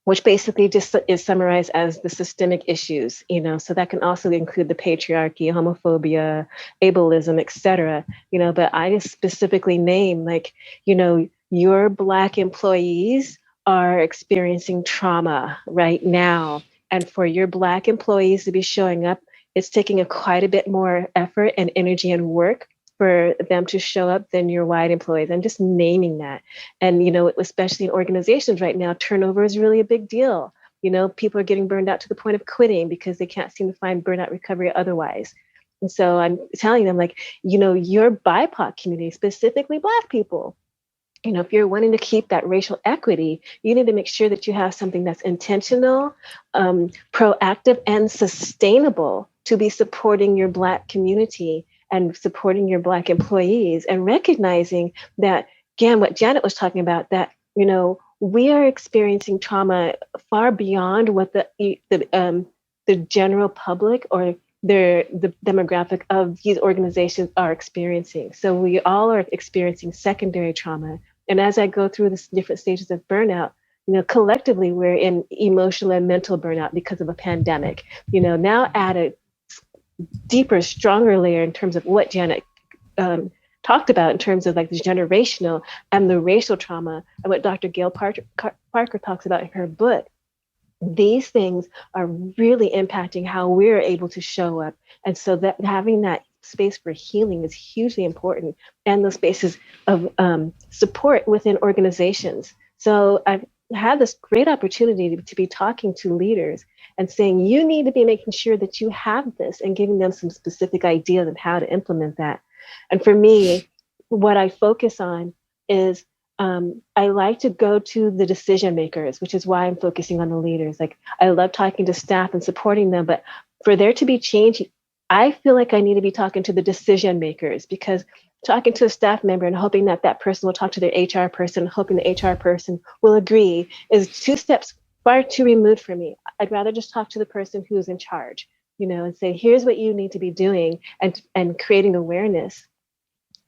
which basically just is summarized as the systemic issues, so that can also include the patriarchy, homophobia, ableism, et cetera, but I just specifically name like, your Black employees are experiencing trauma right now. And for your Black employees to be showing up, it's taking quite a bit more effort and energy and work for them to show up than your white employees. I'm just naming that. And, especially in organizations right now, turnover is really a big deal. People are getting burned out to the point of quitting because they can't seem to find burnout recovery otherwise. And so I'm telling them like, your BIPOC community, specifically Black people, if you're wanting to keep that racial equity, you need to make sure that you have something that's intentional, proactive, and sustainable to be supporting your Black community and supporting your Black employees, and recognizing that, again, what Janet was talking about, that, we are experiencing trauma far beyond what the general public or the demographic of these organizations are experiencing. So we all are experiencing secondary trauma. And as I go through the different stages of burnout, collectively, we're in emotional and mental burnout because of a pandemic. Now add a deeper, stronger layer in terms of what Janet talked about in terms of like the generational and the racial trauma, and what Dr. Gail Parker talks about in her book. These things are really impacting how we're able to show up. And so that having that space for healing is hugely important, and those spaces of support within organizations. So I've had this great opportunity to be talking to leaders and saying, you need to be making sure that you have this, and giving them some specific ideas of how to implement that. And for me, what I focus on is I like to go to the decision makers, which is why I'm focusing on the leaders. Like, I love talking to staff and supporting them, but for there to be change, I feel like I need to be talking to the decision makers, because talking to a staff member and hoping that that person will talk to their HR person, hoping the HR person will agree, is 2 steps far too removed for me. I'd rather just talk to the person who's in charge, and say, here's what you need to be doing, and creating awareness.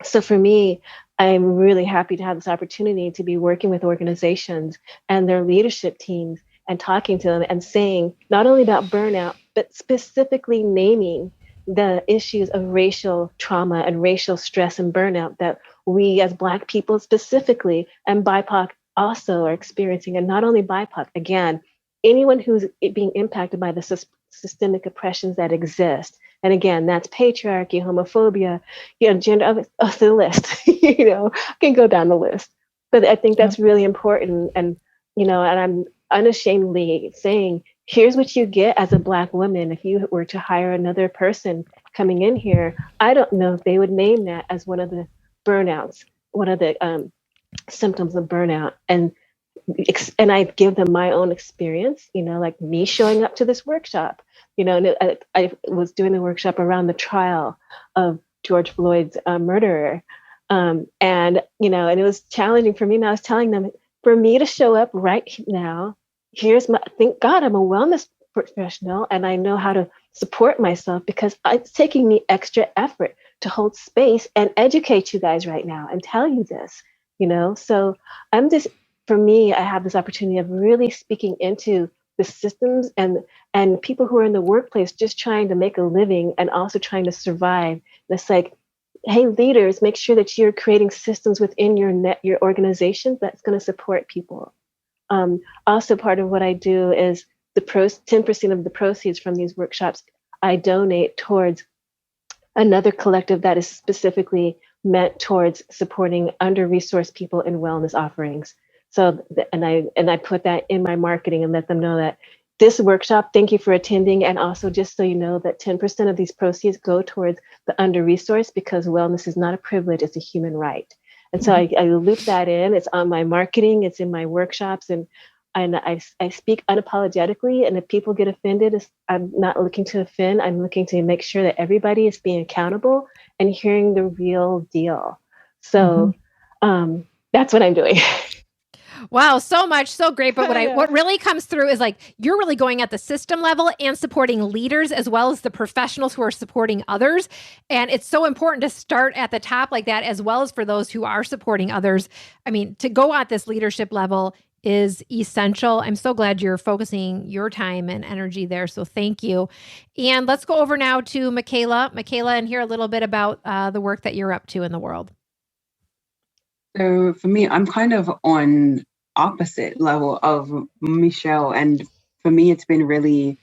So for me, I'm really happy to have this opportunity to be working with organizations and their leadership teams and talking to them and saying not only about burnout, but specifically naming the issues of racial trauma and racial stress and burnout that we as Black people specifically, and BIPOC also, are experiencing. And not only BIPOC, again, anyone who's being impacted by the systemic oppressions that exist. And again, that's patriarchy, homophobia, gender, the list, I can go down the list. But I think that's really important. And, and I'm unashamedly saying, here's what you get as a Black woman. If you were to hire another person coming in here, I don't know if they would name that as one of the burnouts, one of the symptoms of burnout. And I give them my own experience, like me showing up to this workshop, and I was doing the workshop around the trial of George Floyd's murderer. And it was challenging for me. And I was telling them, for me to show up right now, thank God I'm a wellness professional and I know how to support myself, because it's taking me extra effort to hold space and educate you guys right now and tell you this, so for me, I have this opportunity of really speaking into the systems and people who are in the workplace just trying to make a living and also trying to survive. And it's like, hey, leaders, make sure that you're creating systems within your organization that's going to support people. Also, part of what I do is 10% of the proceeds from these workshops I donate towards another collective that is specifically meant towards supporting under-resourced people in wellness offerings. So, and I put that in my marketing and let them know that this workshop, thank you for attending. And also, just so you know, that 10% of these proceeds go towards the under-resourced, because wellness is not a privilege, it's a human right. And so I loop that in. It's on my marketing, it's in my workshops, and I speak unapologetically. And if people get offended, I'm not looking to offend. I'm looking to make sure that everybody is being accountable and hearing the real deal. So that's what I'm doing. Wow, so much, so great. But what really comes through is like, you're really going at the system level and supporting leaders as well as the professionals who are supporting others. And it's so important to start at the top like that, as well as for those who are supporting others. I mean, to go at this leadership level is essential. I'm so glad you're focusing your time and energy there. So thank you. And let's go over now to Mikahila, and hear a little bit about the work that you're up to in the world. So for me, I'm kind of on opposite level of Michelle. And for me, it's been really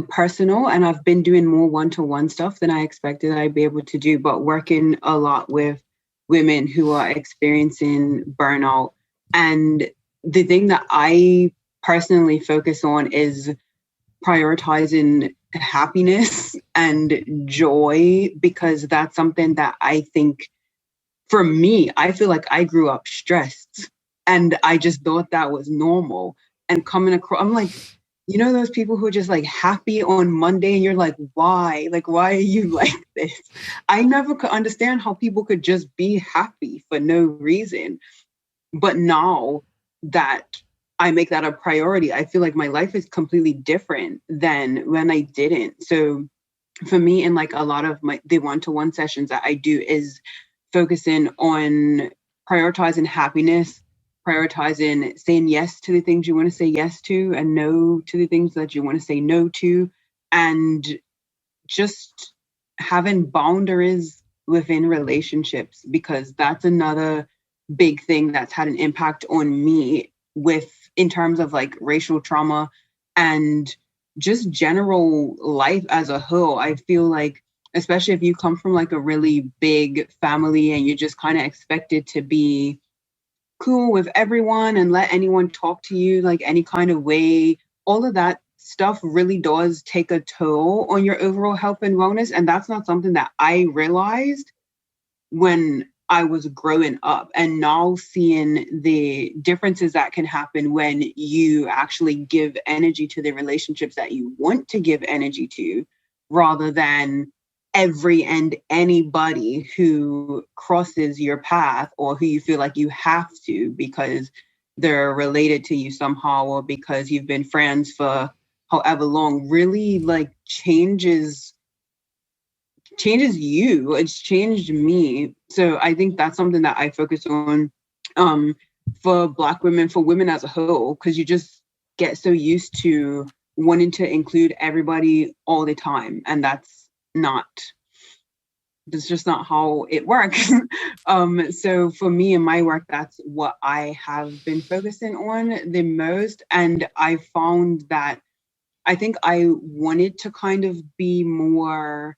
personal, and I've been doing more one-to-one stuff than I expected I'd be able to do, but working a lot with women who are experiencing burnout. And the thing that I personally focus on is prioritizing happiness and joy, because that's something that I think, for me, I feel like I grew up stressed and I just thought that was normal. And coming across, I'm like, you know, those people who are just like happy on Monday and you're like, why? Like, why are you like this? I never could understand how people could just be happy for no reason. But now that I make that a priority, I feel like my life is completely different than when I didn't. So for me, in like a lot of the one-to-one sessions that I do is focusing on prioritizing happiness, prioritizing saying yes to the things you want to say yes to and no to the things that you want to say no to, and just having boundaries within relationships, because that's another big thing that's had an impact on me in terms of like racial trauma and just general life as a whole. I feel like, especially if you come from like a really big family and you're just kind of expected to be cool with everyone and let anyone talk to you like any kind of way, all of that stuff really does take a toll on your overall health and wellness. And that's not something that I realized when I was growing up, and now seeing the differences that can happen when you actually give energy to the relationships that you want to give energy to, rather than every and anybody who crosses your path or who you feel like you have to because they're related to you somehow or because you've been friends for however long, really like changes you. It's changed me. So I think that's something that I focus on for Black women, for women as a whole, because you just get so used to wanting to include everybody all the time. And that's just not how it works. So for me and my work, that's what I have been focusing on the most. And I found that I think I wanted to kind of be more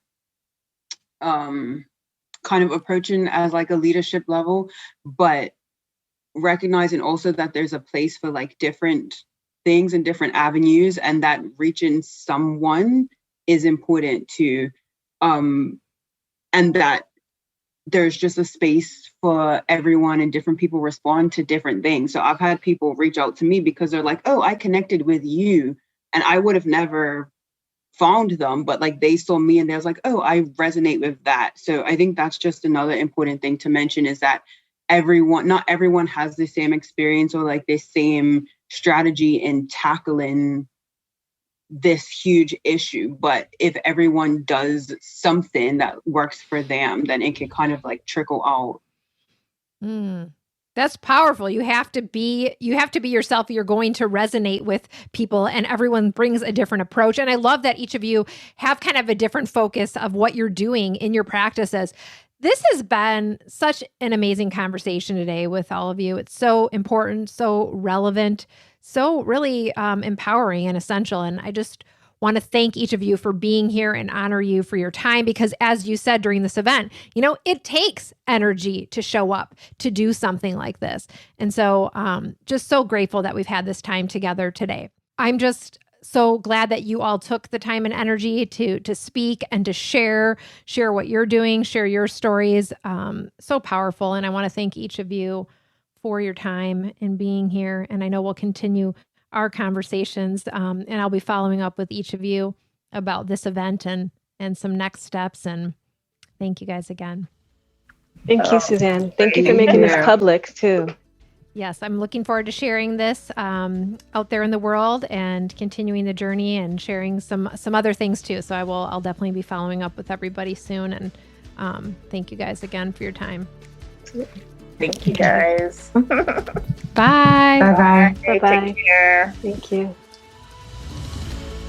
kind of approaching as like a leadership level, but recognizing also that there's a place for like different things and different avenues, and that reaching someone is important too. And that there's just a space for everyone, and different people respond to different things. So I've had people reach out to me because they're like, oh, I connected with you, and I would have never found them, but like they saw me and they was like, oh, I resonate with that. So I think that's just another important thing to mention, is that not everyone has the same experience or like the same strategy in tackling this huge issue. But if everyone does something that works for them, then it can kind of like trickle out. That's powerful. You have to be yourself. You're going to resonate with people, and everyone brings a different approach. And I love that each of you have kind of a different focus of what you're doing in your practices. This has been such an amazing conversation today with all of you. It's so important, so relevant, so really empowering and essential. And I just want to thank each of you for being here and honor you for your time, because as you said during this event, it takes energy to show up, to do something like this. And so just so grateful that we've had this time together today. I'm just so glad that you all took the time and energy to speak and to share what you're doing, share your stories. So powerful. And I want to thank each of you for your time and being here. And I know we'll continue our conversations, and I'll be following up with each of you about this event and some next steps. And thank you guys again. Thank you, Suzanne. Thank you for making this public too. Yes, I'm looking forward to sharing this out there in the world and continuing the journey and sharing some other things too. So I'll definitely be following up with everybody soon. And thank you guys again for your time. Thank you guys. Bye. Bye-bye. Bye-bye. Take care. Thank you.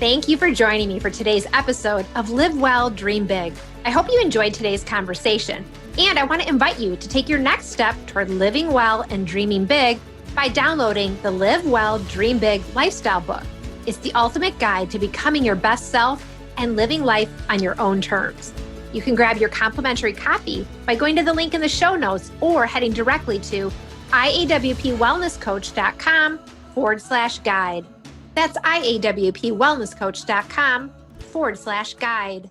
Thank you for joining me for today's episode of Live Well, Dream Big. I hope you enjoyed today's conversation. And I want to invite you to take your next step toward living well and dreaming big by downloading the Live Well, Dream Big lifestyle book. It's the ultimate guide to becoming your best self and living life on your own terms. You can grab your complimentary copy by going to the link in the show notes or heading directly to IAWPwellnesscoach.com/guide. That's IAWPwellnesscoach.com/guide.